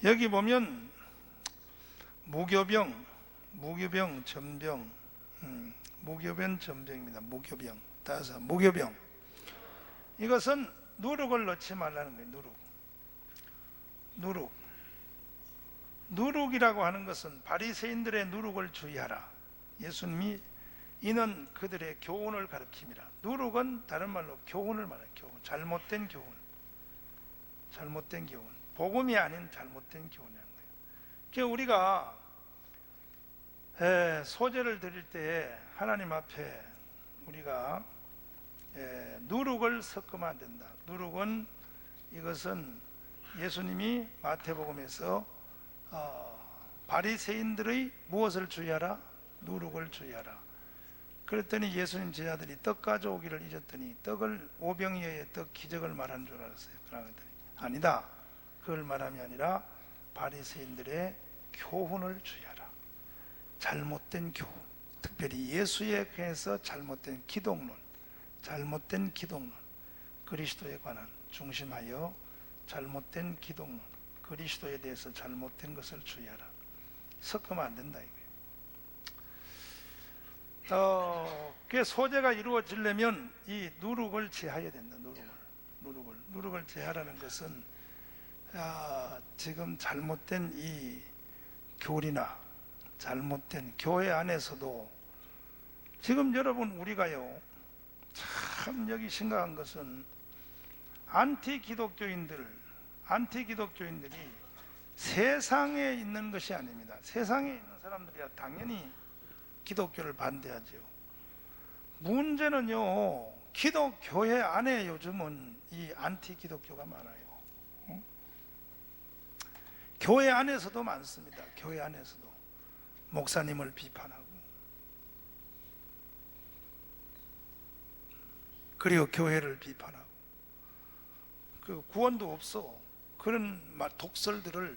여기 보면 무교병, 전병, 무교병, 전병입니다. 무교병. 따라서 무교병. 이것은 누룩을 넣지 말라는 거예요. 누룩이라고 하는 것은 바리새인들의 누룩을 주의하라. 예수님이 이는 그들의 교훈을 가르침이라. 누룩은 다른 말로 교훈을 말해요. 잘못된 교훈. 복음이 아닌 잘못된 교훈이라는 거예요. 그러니까 우리가 소제를 드릴 때 하나님 앞에 우리가 누룩을 섞으면 안 된다. 누룩은 이것은 예수님이 마태복음에서 바리새인들의 무엇을 주의하라? 누룩을 주의하라. 그랬더니 예수님 제자들이 떡 가져오기를 잊었더니 떡을 오병이어의 떡 기적을 말하는 줄 알았어요. 그러더니 아니다. 그걸 말함이 아니라 바리새인들의 교훈을 주의하라. 잘못된 교훈, 특별히 예수에 관해서 잘못된 기독론, 그리스도에 관한 중심하여 잘못된 기독론, 그리스도에 대해서 잘못된 것을 주의하라. 섞으면 안 된다 이거예요. 그 소재가 이루어지려면 이 누룩을 제하여야 된다. 누룩을 제하라는 것은 지금 잘못된 이 교리나 잘못된 교회 안에서도 지금 여러분 우리가요 참 여기 심각한 것은 안티 기독교인들이 세상에 있는 것이 아닙니다. 세상에 있는 사람들이야 당연히 기독교를 반대하죠. 문제는요 기독교회 안에 요즘은 이 안티 기독교가 많아요. 교회 안에서도 많습니다. 교회 안에서도 목사님을 비판하고 그리고 교회를 비판하고 그 구원도 없어. 그런 독설들을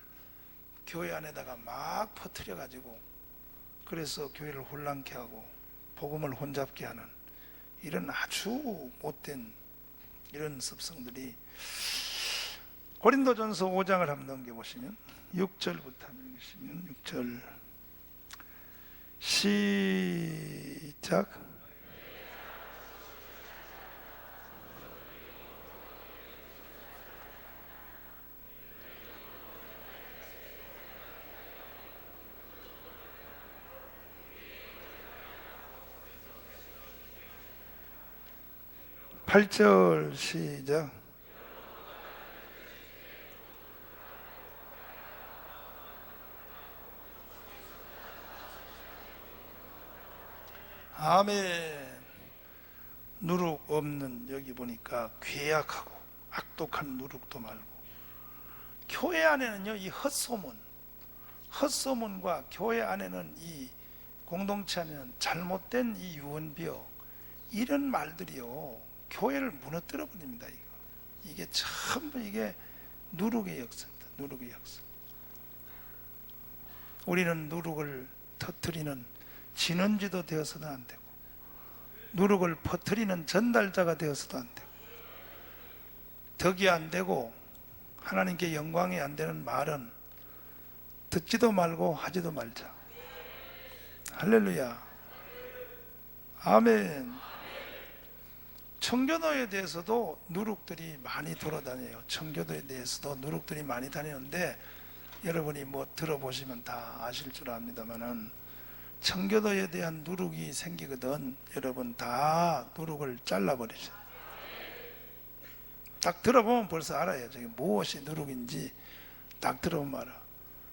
교회 안에다가 막 퍼뜨려 가지고 그래서 교회를 혼란케 하고 복음을 혼잡게 하는 이런 아주 못된 이런 습성들이 고린도전서 5장을 한번 넘겨보시면 6절부터 읽으시면 6절 시작. 팔절 시작. 아멘. 누룩 없는, 여기 보니까 괴악하고 악독한 누룩도 말고, 교회 안에는요, 이 헛소문과 교회 안에는, 이 공동체 안에는 잘못된 이 유언비어, 이런 말들이요 교회를 무너뜨려 버립니다. 이게 전부 이게 누룩의 역사입니다. 누룩의 역사. 우리는 누룩을 터뜨리는 진원지도 되어서도 안 되고, 누룩을 퍼뜨리는 전달자가 되어서도 안 되고, 덕이 안 되고 하나님께 영광이 안 되는 말은 듣지도 말고 하지도 말자. 할렐루야. 아멘. 청교도에 대해서도 누룩들이 많이 돌아다녀요. 청교도에 대해서도 누룩들이 많이 다니는데, 여러분이 뭐 들어보시면 다 아실 줄 압니다만은, 청교도에 대한 누룩이 생기거든 여러분 다 누룩을 잘라버리세요. 딱 들어보면 벌써 알아요. 저게 무엇이 누룩인지 딱 들어보면 알아.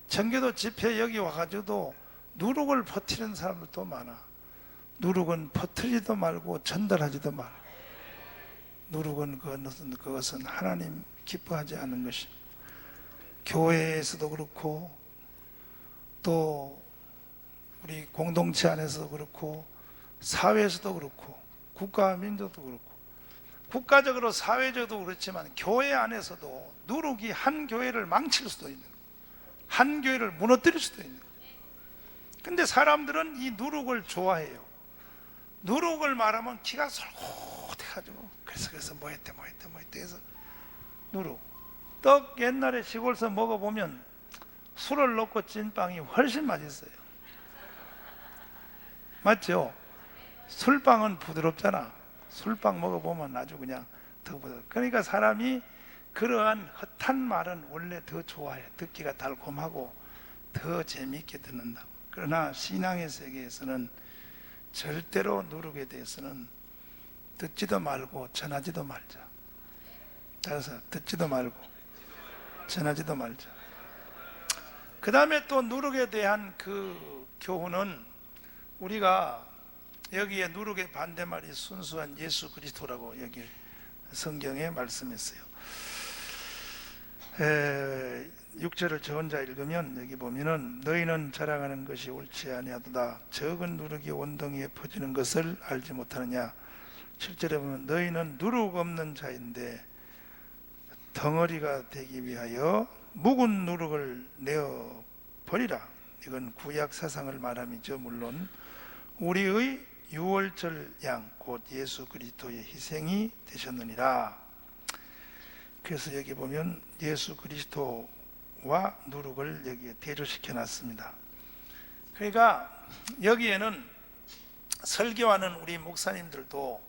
청교도 집회 여기 와가지고도 누룩을 퍼뜨리는 사람들도 많아. 누룩은 퍼뜨리지도 말고 전달하지도 말고, 누룩은 그것은 하나님 기뻐하지 않은 것입니다. 교회에서도 그렇고, 또 우리 공동체 안에서도 그렇고, 사회에서도 그렇고, 국가 민족도 그렇고, 국가적으로 사회적으로 그렇지만 교회 안에서도 누룩이 한 교회를 망칠 수도 있는, 한 교회를 무너뜨릴 수도 있는. 근데 사람들은 이 누룩을 좋아해요. 누룩을 말하면 기가 솔깃해가지고, 그래서 뭐 했대 해서 누룩. 떡 옛날에 시골에서 먹어보면 술을 넣고 찐 빵이 훨씬 맛있어요. 맞죠? 술빵은 부드럽잖아. 술빵 먹어보면 아주 그냥 더 부드러워. 그러니까 사람이 그러한 헛한 말은 원래 더 좋아해. 듣기가 달콤하고 더 재미있게 듣는다고. 그러나 신앙의 세계에서는 절대로 누룩에 대해서는 듣지도 말고 전하지도 말자. 따라서 듣지도 말고 전하지도 말자. 그 다음에 또 누룩에 대한 그 교훈은, 우리가 여기에 누룩의 반대말이 순수한 예수 그리스도라고 여기 성경에 말씀했어요. 6절을 저 혼자 읽으면 여기 보면은, 너희는 자랑하는 것이 옳지 아니하도다. 적은 누룩이 원덩이에 퍼지는 것을 알지 못하느냐. 7절에 보면, 너희는 누룩 없는 자인데 덩어리가 되기 위하여 묵은 누룩을 내어 버리라. 이건 구약 사상을 말함이죠. 물론 우리의 유월절 양 곧 예수 그리스도의 희생이 되셨느니라. 그래서 여기 보면 예수 그리스도와 누룩을 여기에 대조시켜 놨습니다. 그러니까 여기에는 설교하는 우리 목사님들도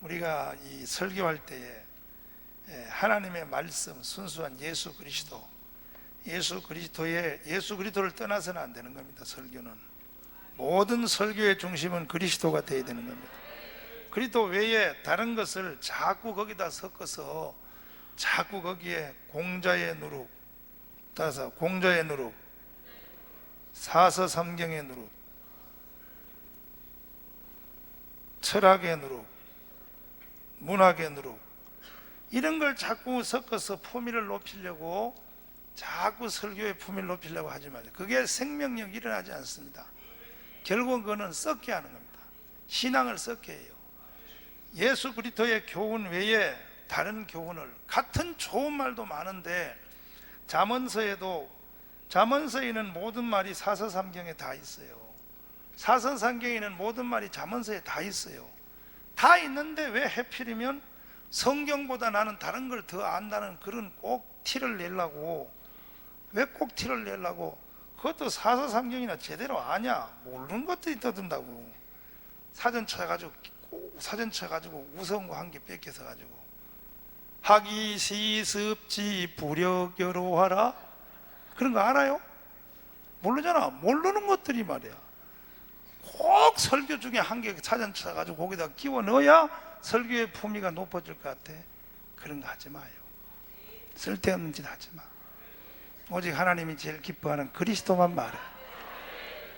우리가 이 설교할 때에 하나님의 말씀, 순수한 예수 그리스도, 예수 그리스도를 떠나서는 안 되는 겁니다. 설교는 모든 설교의 중심은 그리스도가 되어야 되는 겁니다. 그리스도 외에 다른 것을 자꾸 거기다 섞어서 자꾸 거기에 공자의 누룩, 따라서 공자의 누룩, 사서삼경의 누룩, 철학의 누룩, 문학의 누룩, 이런 걸 자꾸 섞어서 품위를 높이려고, 자꾸 설교의 품위를 높이려고 하지 마세요. 그게 생명력이 일어나지 않습니다. 결국은 그거는 썩게 하는 겁니다. 신앙을 썩게 해요. 예수 그리스도의 교훈 외에 다른 교훈을, 같은 좋은 말도 많은데, 잠언서에는 모든 말이 사서삼경에 다 있어요. 사서삼경에는 모든 말이 잠언서에 다 있어요. 다 있는데 왜 하필이면 성경보다 나는 다른 걸 더 안다는 그런 꼭 티를 내려고, 왜 꼭 티를 내려고, 그것도 사서삼경이나 제대로 아냐, 모르는 것들이 떠든다고. 사전 쳐가지고 우스운 거 한 개 뺏겨서 가지고, 하기 시습지 부력여로하라, 그런 거 알아요? 모르잖아. 모르는 것들이 말이야. 꼭 설교 중에 한 개 사전 쳐가지고 거기다 끼워 넣어야 설교의 품위가 높아질 것 같아. 그런 거 하지 마요. 쓸데없는 짓 하지 마. 오직 하나님이 제일 기뻐하는 그리스도만 말해.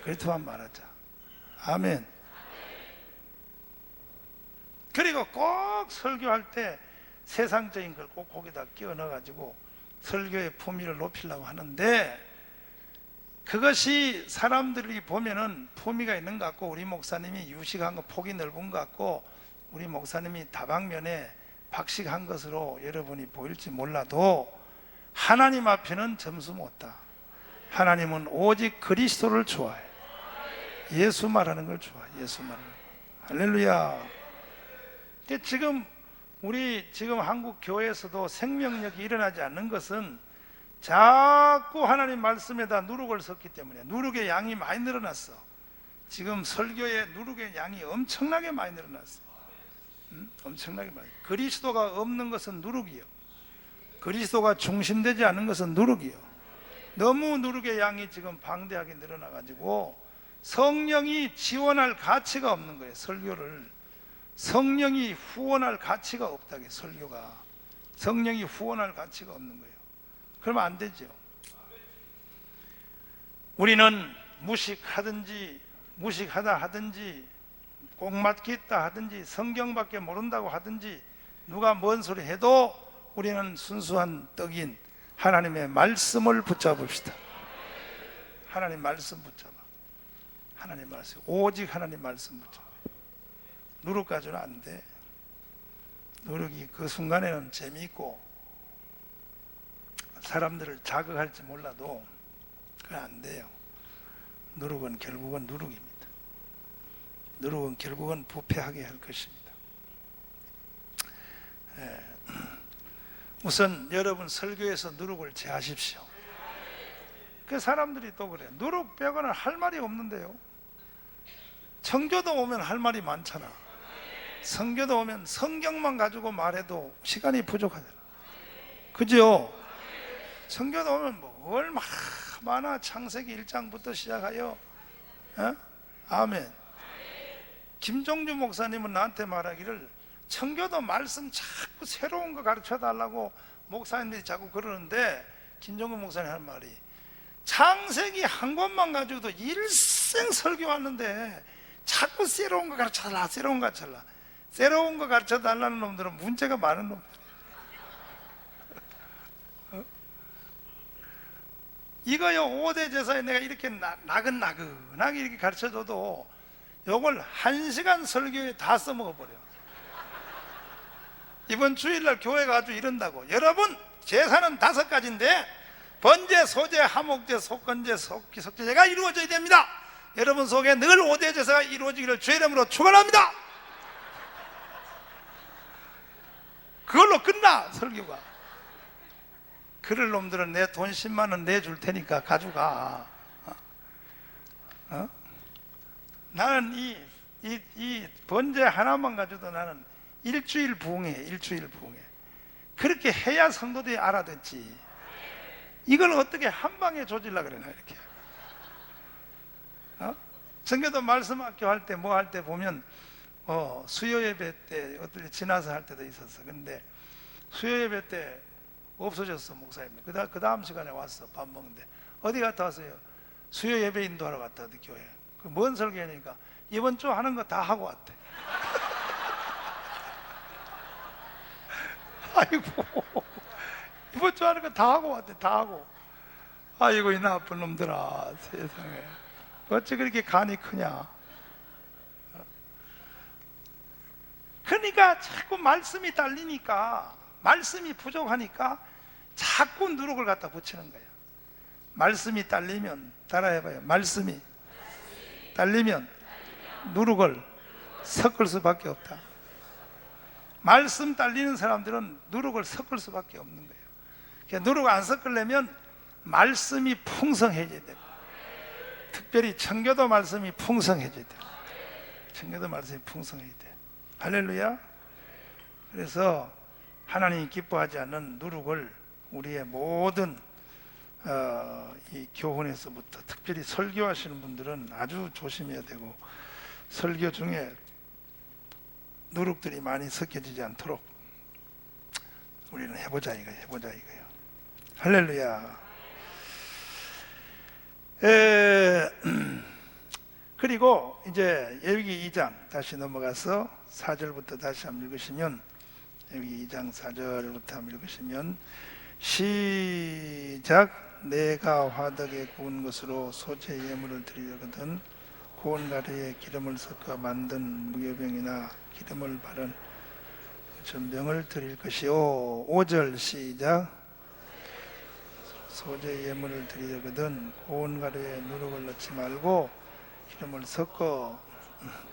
그리스도만 말하자. 아멘. 그리고 꼭 설교할 때 세상적인 걸 꼭 거기다 끼워 넣어가지고 설교의 품위를 높이려고 하는데, 그것이 사람들이 보면은 품위가 있는 것 같고, 우리 목사님이 유식한 거, 폭이 넓은 것 같고, 우리 목사님이 다방면에 박식한 것으로 여러분이 보일지 몰라도 하나님 앞에는 점수 못 따. 하나님은 오직 그리스도를 좋아해. 예수 말하는 걸 좋아해. 예수 말하는 걸. 할렐루야. 지금 우리 한국 교회에서도 생명력이 일어나지 않는 것은 자꾸 하나님 말씀에다 누룩을 섞기 때문에. 누룩의 양이 많이 늘어났어. 지금 설교에 누룩의 양이 엄청나게 많이 늘어났어. 엄청나게 많이. 그리스도가 없는 것은 누룩이요, 그리스도가 중심되지 않은 것은 누룩이요. 너무 누룩의 양이 지금 방대하게 늘어나가지고 성령이 지원할 가치가 없는 거예요. 설교를 성령이 후원할 가치가 없다게. 설교가 성령이 후원할 가치가 없는 거예요. 그러면 안 되죠. 우리는 무식하든지 무식하다 하든지 꼭 맞겠다 하든지 성경밖에 모른다고 하든지 누가 뭔 소리 해도 우리는 순수한 떡인 하나님의 말씀을 붙잡읍시다. 하나님 말씀 붙잡아. 하나님 말씀, 오직 하나님 말씀 붙잡아. 누룩 가지고는 안 돼. 누룩이 그 순간에는 재미있고 사람들을 자극할지 몰라도 그건 안 돼요. 누룩은 결국은 누룩입니다. 누룩은 결국은 부패하게 할 것입니다. 우선 여러분 설교에서 누룩을 제하십시오. 그 사람들이 또 그래. 누룩 빼고는 할 말이 없는데요. 청교도 오면 할 말이 많잖아. 성교도 오면 성경만 가지고 말해도 시간이 부족하잖아. 그죠? 청교도 오면 뭐 얼마나 많아. 창세기 1장부터 시작하여. 아멘. 김종주 목사님은 나한테 말하기를 청교도 말씀 자꾸 새로운 거 가르쳐 달라고 목사님들이 자꾸 그러는데, 김종주 목사님 하는 말이 창세기 한 권만 가지고도 일생 설교하는데 자꾸 새로운 거 가르쳐 달라, 새로운 거 가르쳐 달라. 새로운 거 가르쳐 달라는 놈들은 문제가 많은 놈들. 이거요, 5대 제사에 내가 이렇게 나긋나긋하게 이렇게 가르쳐줘도 요걸 1시간 설교에 다 써먹어버려. 이번 주일날 교회 가서 이런다고. 여러분, 제사는 5가지인데 번제, 소제, 하목제, 속건제, 속기속제제가 이루어져야 됩니다. 여러분 속에 늘 5대 제사가 이루어지기를 주의 이름으로 축원합니다. 그걸로 끝나 설교가. 그럴 놈들은 내 돈 10만 원 내줄 테니까 가져가. 나는 이 번제 하나만 가져도 나는 일주일 부흥해. 일주일 부흥해. 그렇게 해야 성도들이 알아듣지. 이걸 어떻게 한 방에 조질라 그러나 이렇게. 청교도 말씀학교 할 때 뭐 할 때 보면 수요 예배 때 어떻게 지나서 할 때도 있었어. 근데 수요 예배 때 없어졌어 목사님. 그 다음 시간에 왔어. 밥 먹는데 어디 갔다 왔어요? 수요 예배 인도하러 갔다 왔대. 교회. 뭔 설교하니까 이번 주 하는 거 다 하고 왔대. 아이고, 이번 주 하는 거 다 하고 왔대. 다 하고. 아이고, 이 나쁜 놈들아. 세상에 어찌 그렇게 간이 크냐. 그러니까 자꾸 말씀이 딸리니까, 말씀이 부족하니까 자꾸 누룩을 갖다 붙이는 거예요. 말씀이 딸리면, 따라해봐요. 말씀이 딸리면 누룩을 섞을 수밖에 없다. 말씀 딸리는 사람들은 누룩을 섞을 수밖에 없는 거예요. 그러니까 누룩 안 섞으려면 말씀이 풍성해져야 돼요. 특별히 청교도 말씀이 풍성해져야 돼요. 청교도 말씀이 풍성해야 돼요. 할렐루야. 그래서 하나님이 기뻐하지 않는 누룩을 우리의 모든 이 교훈에서부터, 특별히 설교하시는 분들은 아주 조심해야 되고, 설교 중에 누룩들이 많이 섞여지지 않도록 우리는 해보자 이거예요. 할렐루야. 그리고 이제 레위기 2장 다시 넘어가서 4절부터 다시 한번 읽으시면, 레위기 2장 4절부터 한번 읽으시면, 시작. 내가 화덕에 구운 것으로 소재 예물을 드리려거든 고운 가루에 기름을 섞어 만든 무교병이나 기름을 바른 전병을 드릴 것이요. 5절 시작. 소재 예물을 드리려거든 고운 가루에 누룩을 넣지 말고 기름을 섞어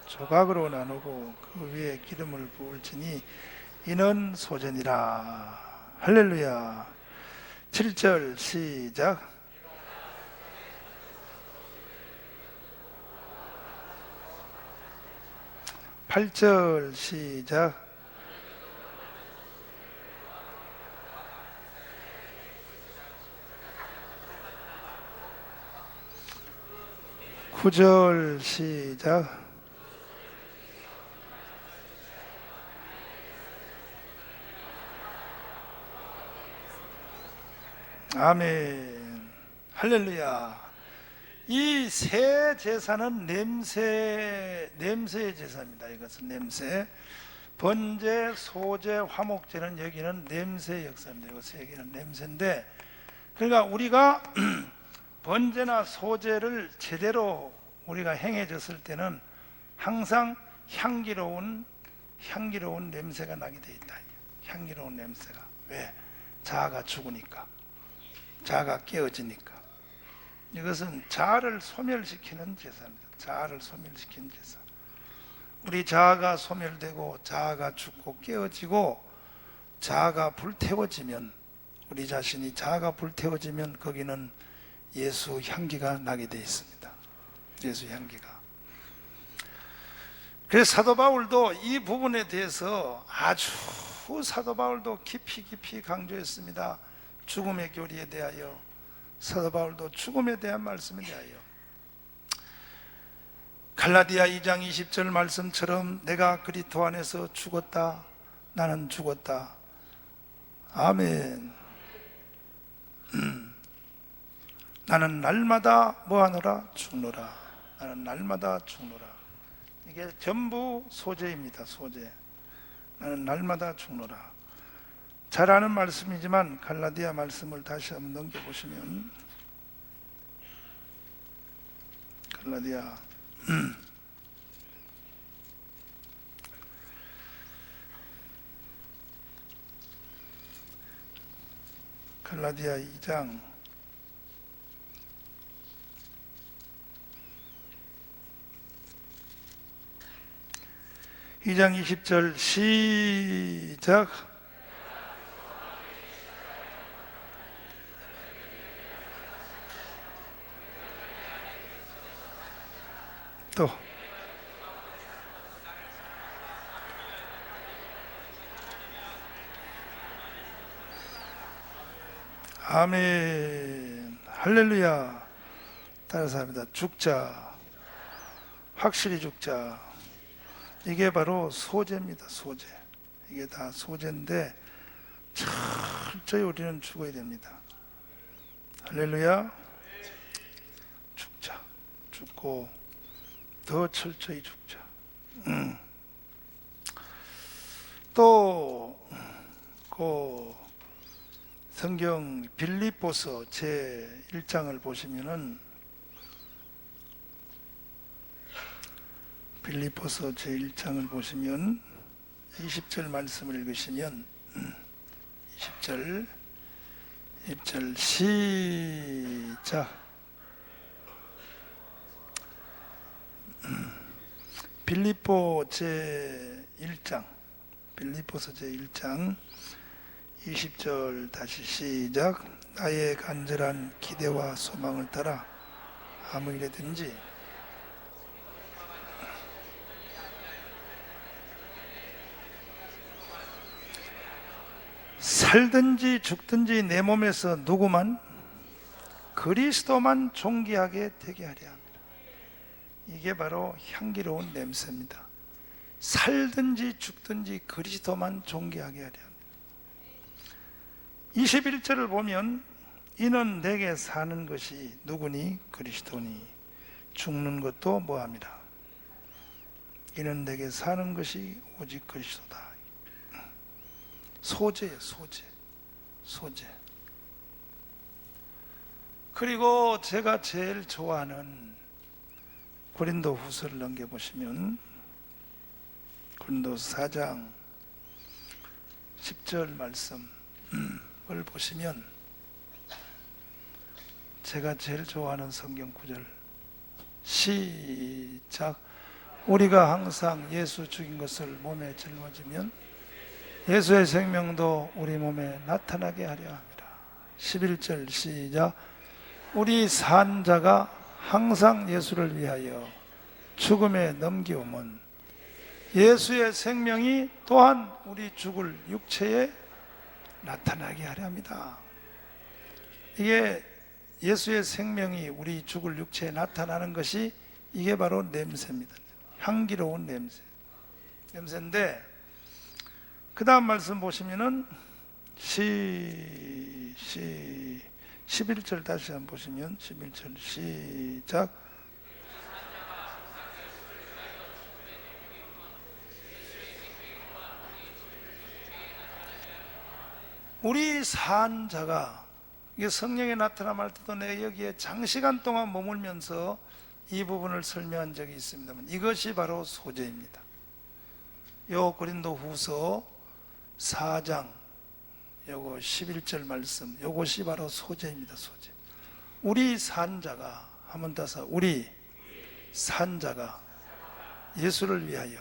조각으로 나누고 그 위에 기름을 부을지니 이는 소제니라. 할렐루야. 7절 시작. 8절 시작. 9절 시작. 아멘. 할렐루야. 이 세 제사는 냄새의 제사입니다. 이것은 냄새. 번제, 소제, 화목제는 여기는 냄새의 역사입니다. 이 세 개는 냄새인데, 그러니까 우리가 번제나 소제를 제대로 우리가 행해졌을 때는 항상 향기로운 냄새가 나게 돼 있다. 향기로운 냄새가. 왜? 자아가 죽으니까, 자아가 깨어지니까. 이것은 자아를 소멸시키는 제사입니다. 자아를 소멸시키는 제사. 우리 자아가 소멸되고 자아가 죽고 깨어지고 자아가 불태워지면, 우리 자신이 자아가 불태워지면 거기는 예수 향기가 나게 되어 있습니다. 예수 향기가. 그래서 사도 바울도 이 부분에 대해서 아주 사도 바울도 깊이 강조했습니다. 죽음의 교리에 대하여 사도 바울도 죽음에 대한 말씀에 대하여 갈라디아 2장 20절 말씀처럼 내가 그리스도 안에서 죽었다. 나는 죽었다. 아멘. 나는 날마다 뭐하노라? 죽노라. 나는 날마다 죽노라. 이게 전부 소재입니다. 소재. 나는 날마다 죽노라. 잘 아는 말씀이지만 갈라디아 말씀을 다시 한번 넘겨보시면, 갈라디아 갈라디아 2장 20절 시작. 또 아멘. 할렐루야. 따라서 합니다. 죽자. 확실히 죽자. 이게 바로 소재입니다. 소재. 이게 다 소재인데 철저히 우리는 죽어야 됩니다. 할렐루야. 죽자. 죽고 더 철저히 죽자. 또 그 성경 빌립보서 제 1장을 보시면은, 빌립보서 제 1장을 보시면 20절 말씀을 읽으시면 20절 시작. 빌립보 제 1장, 빌립보서 제 1장 20절 다시 시작. 나의 간절한 기대와 소망을 따라 아무 일에든지 살든지 죽든지 내 몸에서 누구만? 그리스도만 존귀하게 되게 하려 합니다. 이게 바로 향기로운 냄새입니다. 살든지 죽든지 그리스도만 존귀하게 하려 합니다. 21절을 보면 이는 내게 사는 것이 누구니? 그리스도니. 죽는 것도 뭐합니다. 이는 내게 사는 것이 오직 그리스도다. 소재예요, 소재. 그리고 제가 제일 좋아하는 고린도 후서를 넘겨보시면 고린도서 4장 10절 말씀을 보시면 제가 제일 좋아하는 성경 구절, 시작. 우리가 항상 예수 죽인 것을 몸에 짊어지면 예수의 생명도 우리 몸에 나타나게 하려 합니다. 11절 시작. 우리 산 자가 항상 예수를 위하여 죽음에 넘기움은 예수의 생명이 또한 우리 죽을 육체에 나타나게 하려 합니다. 이게 예수의 생명이 우리 죽을 육체에 나타나는 것이 이게 바로 냄새입니다. 향기로운 냄새인데 그 다음 말씀 보시면은 11절 다시 한번 보시면 11절 시작. 우리 산 자가, 이게 성령의 나타남할 때도 내가 여기에 장시간 동안 머물면서 이 부분을 설명한 적이 있습니다만 이것이 바로 소재입니다. 요 고린도 후서 4장 요거 11절 말씀, 요것이 바로 소재입니다. 소재. 우리 산자가, 한번 따서 우리 산자가 예수를 위하여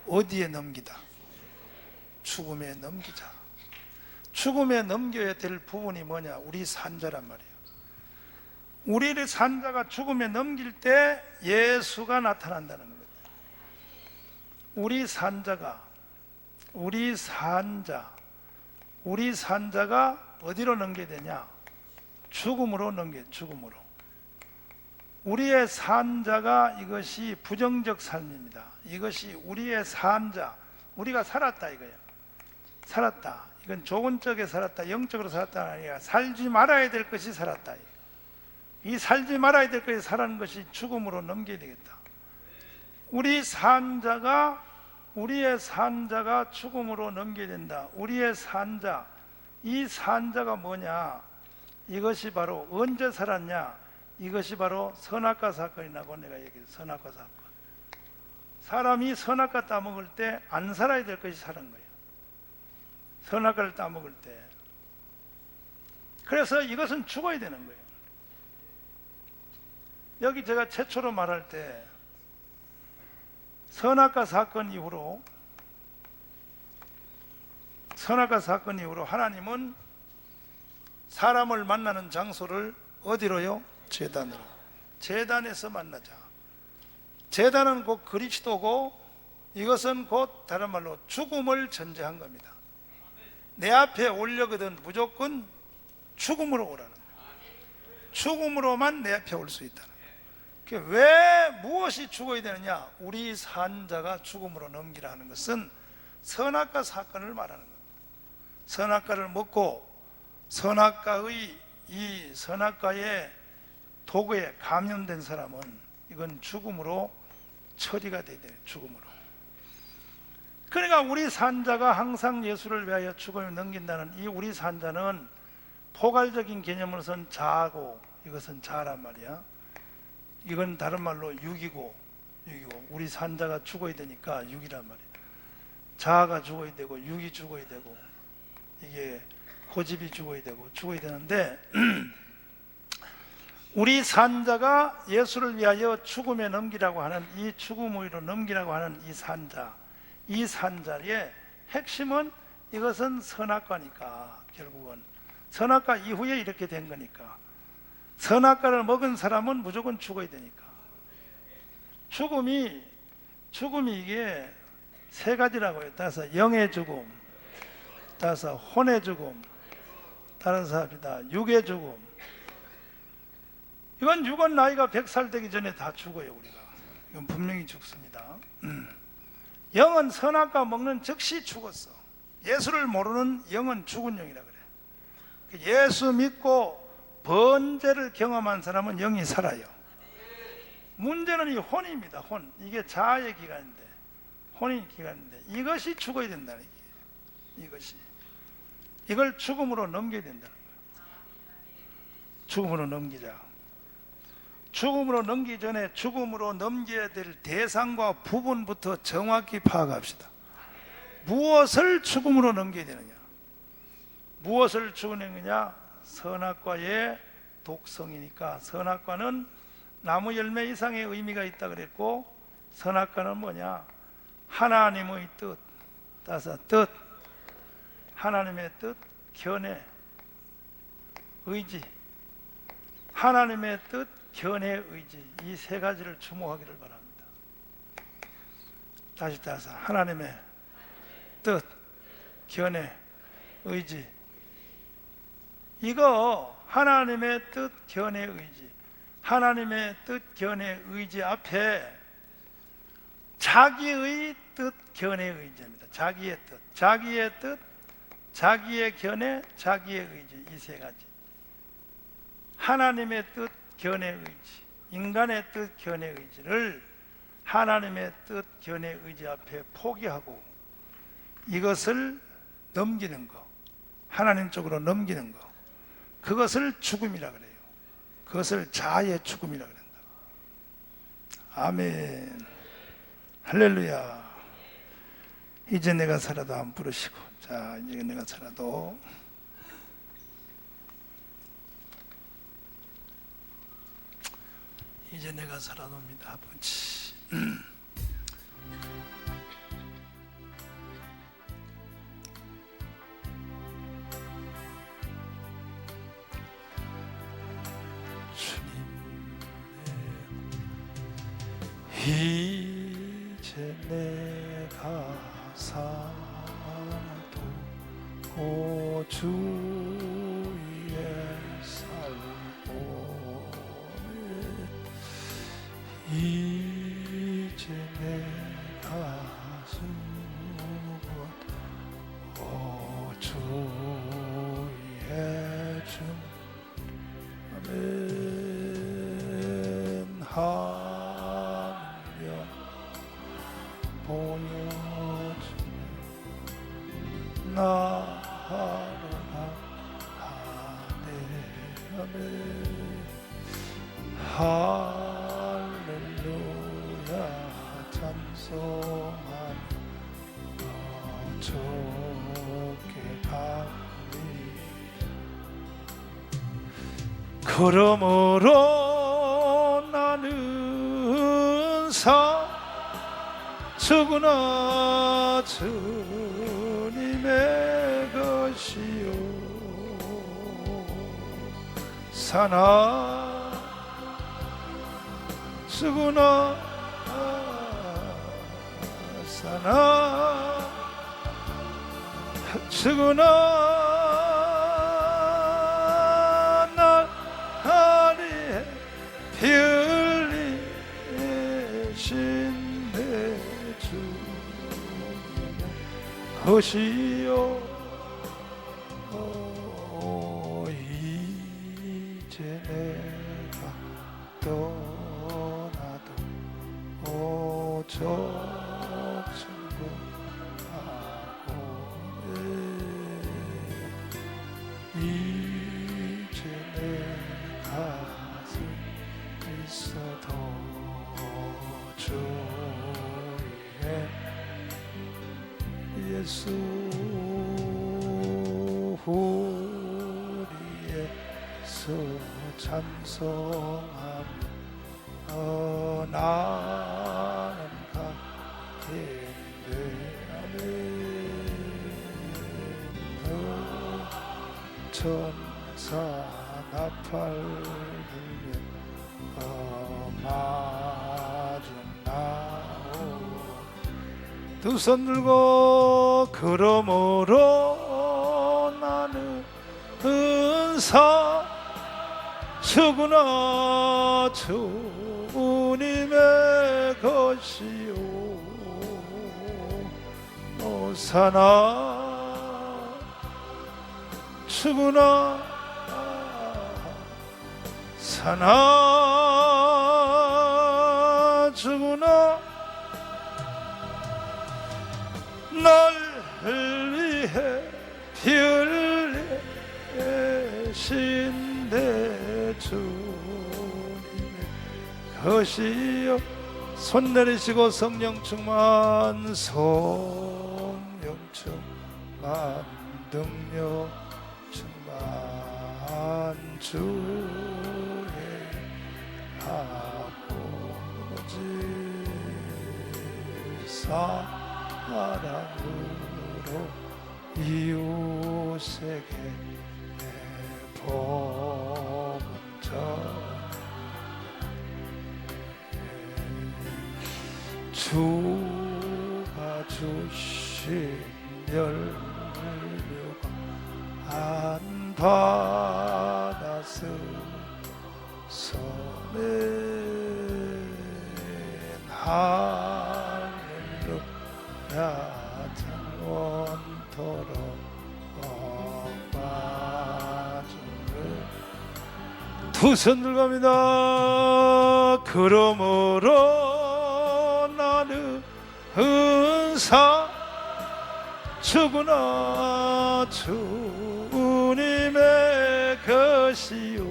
어디에 넘기다? 죽음에 넘기자. 죽음에 넘겨야 될 부분이 뭐냐? 우리 산자란 말이에요. 우리를 산자가 죽음에 넘길 때 예수가 나타난다는 거예요. 우리 산자가, 우리 산자가 어디로 넘겨야 되냐? 죽음으로 넘겨야 돼. 죽음으로. 우리의 산자가, 이것이 부정적 삶입니다. 이것이 우리의 산자, 우리가 살았다 이거예요. 살았다. 이건 좋은 쪽에 살았다, 영적으로 살았다가 아니라 살지 말아야 될 것이 살았다. 이 살지 말아야 될 것이 살아는 것이 죽음으로 넘겨야 되겠다. 우리의 산자가 죽음으로 넘겨야 된다. 우리의 산자, 이 산자가 뭐냐? 이것이 바로 언제 살았냐? 이것이 바로 선악과 사건이라고 내가 얘기했어요. 선악과 사건. 사람이 선악과 따먹을 때 안 살아야 될 것이 사는 거예요. 선악과를 따먹을 때. 그래서 이것은 죽어야 되는 거예요. 여기 제가 최초로 말할 때 선악과 사건 이후로 하나님은 사람을 만나는 장소를 어디로요? 제단으로. 제단에서 만나자. 제단은 곧 그리스도고 이것은 곧 다른 말로 죽음을 전제한 겁니다. 내 앞에 오려거든 무조건 죽음으로 오라는 거예요. 죽음으로만 내 앞에 올 수 있다는 거예요. 왜 무엇이 죽어야 되느냐? 우리 산자가 죽음으로 넘기라 하는 것은 선악과 사건을 말하는 겁니다. 선악과를 먹고 선악과의 도구에 감염된 사람은 이건 죽음으로 처리가 돼야 돼요. 죽음으로. 그러니까 우리 산자가 항상 예수를 위하여 죽음을 넘긴다는 이 우리 산자는 포괄적인 개념으로서는 자고, 이것은 자란 말이야. 이건 다른 말로 육이고 우리 산자가 죽어야 되니까 육이란 말이야. 자아가 죽어야 되고 육이 죽어야 되고 이게 고집이 죽어야 되는데 우리 산자가 예수를 위하여 죽음에 넘기라고 하는 이 죽음으로 넘기라고 하는 이 산자의 핵심은 이것은 선악과니까, 결국은 선악과 이후에 이렇게 된 거니까. 선악과를 먹은 사람은 무조건 죽어야 되니까. 죽음이 이게 세 가지라고 해요. 따라서 영의 죽음, 따라서 혼의 죽음, 따라서 합니다 육의 죽음. 이건 육은 나이가 100살 되기 전에 다 죽어요. 우리가 이건 분명히 죽습니다. 영은 선악과 먹는 즉시 죽었어. 예수를 모르는 영은 죽은 영이라 그래. 예수 믿고 번제를 경험한 사람은 영이 살아요. 문제는 이 혼입니다. 혼. 이게 자아의 기관인데, 혼인 기관인데, 이것이 죽어야 된다는 얘기예요. 이걸 죽음으로 넘겨야 된다는 거예요. 죽음으로 넘기자. 죽음으로 넘기기 전에 죽음으로 넘겨야 될 대상과 부분부터 정확히 파악합시다. 무엇을 죽음으로 넘겨야 되느냐? 무엇을 죽어내느냐? 선악과의 독성이니까. 선악과는 나무 열매 이상의 의미가 있다 그랬고, 선악과는 뭐냐? 하나님의 뜻, 따서 뜻, 하나님의 뜻, 견해, 의지. 하나님의 뜻, 견해, 의지, 이 세 가지를 주목하기를 바랍니다. 다시 따서 하나님의 뜻, 견해, 의지. 이거 하나님의 뜻, 견해, 의지, 하나님의 뜻, 견해, 의지 앞에 자기의 뜻, 견해, 의지입니다. 자기의 뜻, 자기의 뜻, 자기의 견해, 자기의 의지, 이 세 가지. 하나님의 뜻, 견해, 의지, 인간의 뜻, 견해, 의지를 하나님의 뜻, 견해, 의지 앞에 포기하고 이것을 넘기는 거, 하나님 쪽으로 넘기는 거, 그것을 죽음이라 그래요. 그것을 자아의 죽음이라 그런다. 아멘. 할렐루야. 이제 내가 살아도 안 부르시고, 자, 이제 내가 살아도, 이제 내가 살아도입니다. 아버지. 이제 내가 살아도 오 주 위에 살고 이제 내가 죽어도 오 주 위에 준 아멘. 하며 보여주며 나하라 하네. 아멘. 할렐루야. 찬송하며 좋게 가리. 그러므로 나는 죽으나 주님의 것이요 사나 죽으나 사나 죽으나 나리 피 흘리신 내 주님의 것이요 이제 내가 떠나도 저승하고 이제 내 가슴 있어도 주의 예수 우리 예수 찬송하며 나는 가겠네. 아멘. 천사 나팔 불며 마중 나오 두 손 들고 그러므로 나는 죽으나 주님의 것이요 사나 죽으나 사나 널 위해 피 흘리신 내 주님의 것이요. 손 내리시고 성령 충만, 성령 충만, 능력 충만, 주의 아버지 사랑으로 이웃에게 복음 전해 주가 주신 열매가 안 받았으 선은 할렐루야 원토록 빠지는 두 손 들고 갑니다. 그러므로 나는 은사 주구나 주님의 것이요.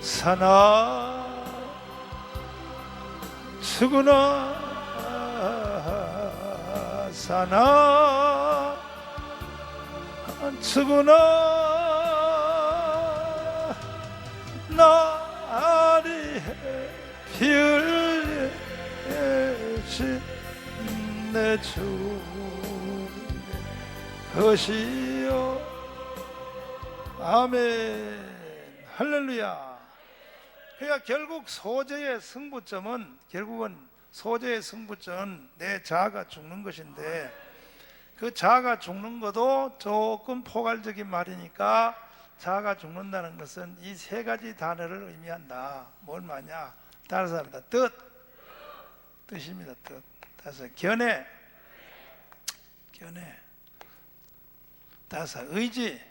사나 주구나 사나 주구나 나리 피 흘리신 내 주님의 것이요. 아멘. 할렐루야. 그러니까 결국 소재의 승부점은 내 자아가 죽는 것인데, 그 자아가 죽는 것도 조금 포괄적인 말이니까 자아가 죽는다는 것은 이 세 가지 단어를 의미한다. 뭘 말이냐? 따라서 합니다. 뜻입니다. 뜻. 따라서 견해. 따라서 의지.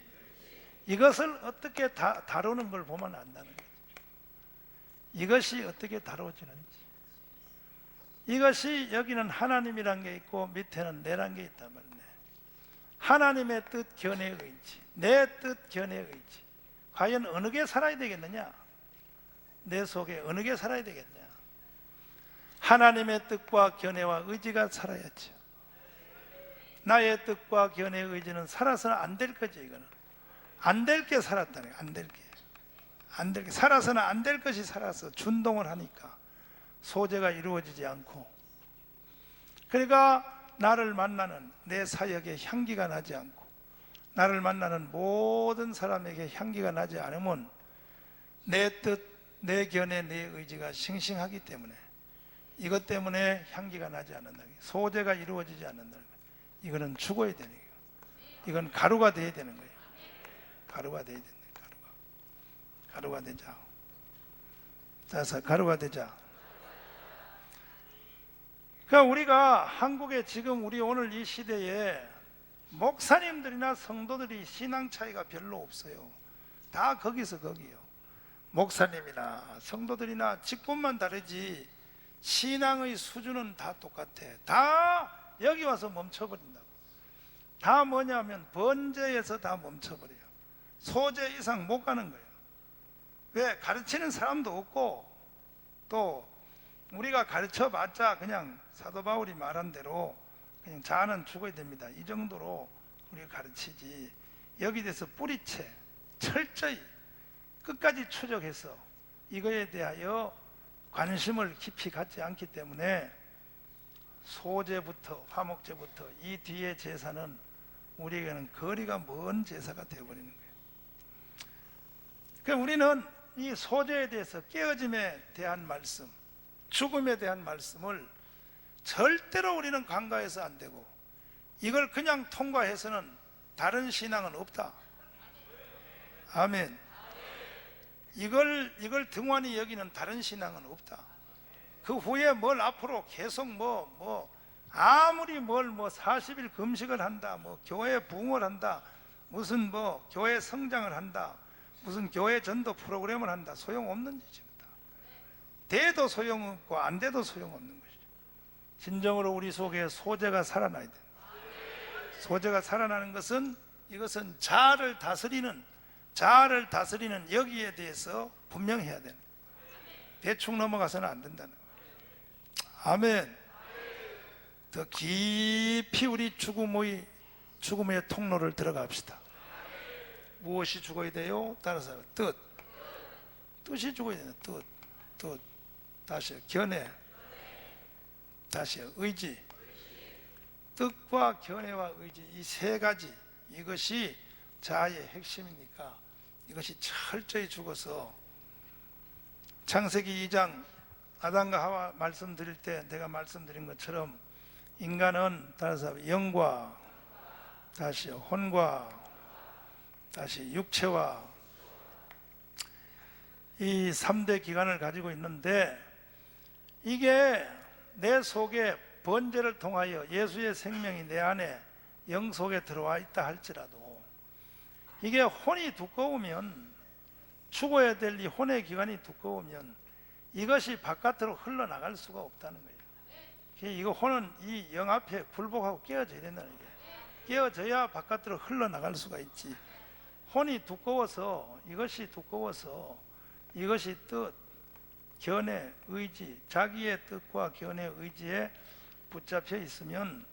이것을 어떻게 다루는 걸 보면 안다는 거죠. 이것이 어떻게 다루어지는지. 이것이 여기는 하나님이란 게 있고 밑에는 내란 게 있단 말이에요. 하나님의 뜻, 견해, 의지. 내 뜻, 견해, 의지. 과연 어느 게 살아야 되겠느냐? 내 속에 어느 게 살아야 되겠냐? 하나님의 뜻과 견해와 의지가 살아야죠. 나의 뜻과 견해, 의지는 살아서는 안 될 거지. 이거는 안 될 게 살았다는 거예요. 안 될 게 살아서는 안 될 것이 살아서 준동을 하니까 소재가 이루어지지 않고, 그러니까 나를 만나는 내 사역에 향기가 나지 않고, 나를 만나는 모든 사람에게 향기가 나지 않으면 내 뜻, 내 견해, 내 의지가 싱싱하기 때문에, 이것 때문에 향기가 나지 않는다. 소재가 이루어지지 않는다. 이거는 죽어야 되는 거예요. 이건 가루가 돼야 되는 거예요. 가루가 돼야 된다. 가루가 되자. 자서 가루가 되자. 그러니까 우리가 한국에 지금 우리 오늘 이 시대에 목사님들이나 성도들이 신앙 차이가 별로 없어요. 다 거기서 거기요. 목사님이나 성도들이나 직분만 다르지 신앙의 수준은 다 똑같아. 다 여기 와서 멈춰버린다고. 다 뭐냐면 번제에서 다 멈춰버려요. 소재 이상 못 가는 거예요. 왜? 가르치는 사람도 없고, 또 우리가 가르쳐봤자 그냥 사도 바울이 말한 대로 그냥 자아는 죽어야 됩니다. 이 정도로 우리가 가르치지, 여기 대해서 뿌리채 철저히 끝까지 추적해서 이거에 대하여 관심을 깊이 갖지 않기 때문에 소제부터 화목제부터 이 뒤의 제사는 우리에게는 거리가 먼 제사가 되어버리는 거예요. 그러니까 우리는 이 소제에 대해서 깨어짐에 대한 말씀, 죽음에 대한 말씀을 절대로 우리는 간과해서 안 되고, 이걸 그냥 통과해서는 다른 신앙은 없다. 아멘. 이걸 등한히 여기는 다른 신앙은 없다. 그 후에 뭘 앞으로 계속 아무리 40일 금식을 한다, 교회 부흥을 한다, 무슨 교회 성장을 한다, 무슨 교회 전도 프로그램을 한다, 소용없는 짓입니다. 돼도 소용없고 안 돼도 소용없는 것이죠. 진정으로 우리 속에 소재가 살아나야 돼. 소재가 살아나는 것은 이것은 자아를 다스리는 여기에 대해서 분명해야 되는, 대충 넘어가서는 안 된다는 거예요. 아멘. 더 깊이 우리 죽음의 통로를 들어갑시다. 무엇이 죽어야 돼요? 따라서 뜻이 죽어야 돼요. 뜻. 다시 견해, 다시 의지. 뜻과 견해와 의지, 이 세 가지, 이것이 자아의 핵심이니까 이것이 철저히 죽어서, 창세기 2장 아담과 하와 말씀드릴 때 내가 말씀드린 것처럼 인간은 따라서 영과, 다시 혼과, 다시 육체와, 이 3대 기관을 가지고 있는데, 이게 내 속에 번제를 통하여 예수의 생명이 내 안에 영 속에 들어와 있다 할지라도, 이게 혼이 두꺼우면, 죽어야 될 이 혼의 기관이 두꺼우면 이것이 바깥으로 흘러나갈 수가 없다는 거예요. 이거 혼은 이 영 앞에 굴복하고 깨어져야 된다는 거예요. 깨어져야 바깥으로 흘러나갈 수가 있지. 혼이 두꺼워서, 이것이 뜻, 견해, 의지, 자기의 뜻과 견해, 의지에 붙잡혀 있으면,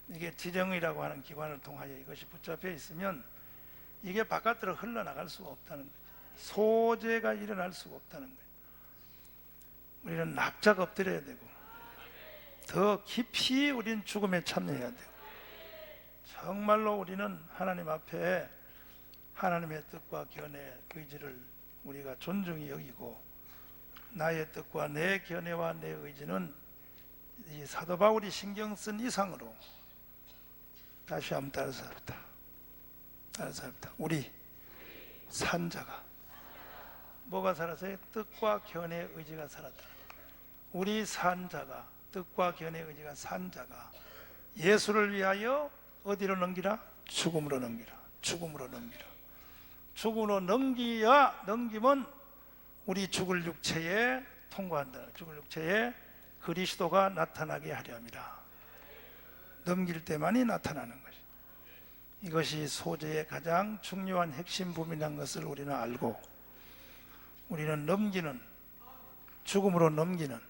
이게 지정의라고 하는 기관을 통하여 이것이 붙잡혀 있으면 이게 바깥으로 흘러나갈 수가 없다는 거예요. 소재가 일어날 수가 없다는 거예요. 우리는 납작 엎드려야 되고 더 깊이 우리는 죽음에 참여해야 되고, 정말로 우리는 하나님 앞에 하나님의 뜻과 견해, 의지를 우리가 존중히 여기고, 나의 뜻과 내 견해와 내 의지는 이 사도 바울이 신경 쓴 이상으로, 다시 한번 따라서 합니다. 우리 산자가, 뭐가 살았어요? 뜻과 견해, 의지가 살았다. 우리 산자가, 뜻과 견해, 의지가 산자가 예수를 위하여 어디로 넘기라? 죽음으로 넘기라. 죽음으로 넘기면 우리 죽을 육체에 통과한다. 죽을 육체에 그리스도가 나타나게 하려 함이라. 넘길 때만이 나타나는 것이, 이것이 소재의 가장 중요한 핵심 부분이라는 것을 우리는 알고, 우리는 죽음으로 넘기자.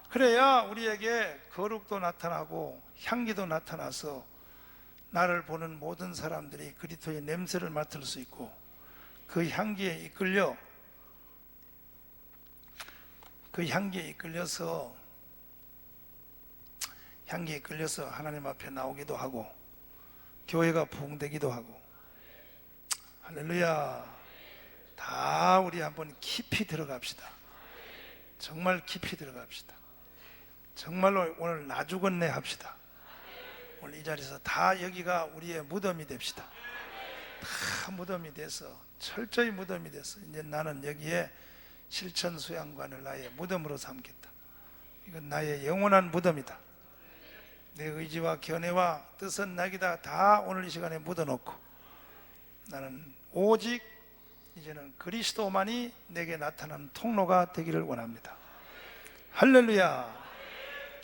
그래야 우리에게 거룩도 나타나고 향기도 나타나서 나를 보는 모든 사람들이 그리스도의 냄새를 맡을 수 있고, 그 향기에 이끌려서 하나님 앞에 나오기도 하고 교회가 부흥되기도 하고. 할렐루야. 다 우리 한번 깊이 들어갑시다. 정말 깊이 들어갑시다. 정말로 오늘 나죽었네 합시다. 오늘 이 자리에서 다 여기가 우리의 무덤이 됩시다. 다 무덤이 돼서, 철저히 무덤이 돼서, 이제 나는 여기에 실천 수양관을 나의 무덤으로 삼겠다. 이건 나의 영원한 무덤이다. 내 의지와 견해와 뜻은 낙이다. 다 오늘 이 시간에 묻어놓고, 나는 오직 이제는 그리스도만이 내게 나타나는 통로가 되기를 원합니다. 할렐루야.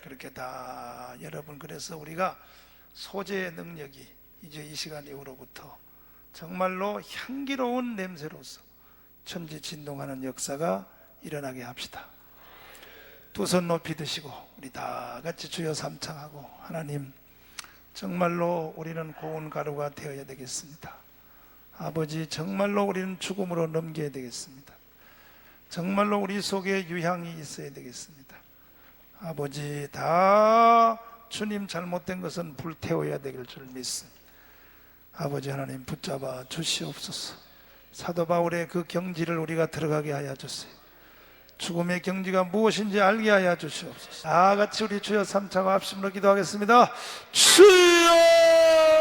그렇게 다 여러분, 그래서 우리가 소재의 능력이 이제 이 시간 이후로부터 정말로 향기로운 냄새로서 천지진동하는 역사가 일어나게 합시다. 두 손 높이 드시고 우리 다 같이 주여 삼창하고, 하나님, 정말로 우리는 고운 가루가 되어야 되겠습니다. 아버지, 정말로 우리는 죽음으로 넘겨야 되겠습니다. 정말로 우리 속에 유향이 있어야 되겠습니다. 아버지, 다 주님 잘못된 것은 불태워야 될 줄 믿습니다. 아버지 하나님, 붙잡아 주시옵소서. 사도 바울의 그 경지를 우리가 들어가게 하여 주세요. 죽음의 경지가 무엇인지 알게 하여 주시옵소서. 다 같이 우리 주여 삼창과 합심으로 기도하겠습니다. 주여!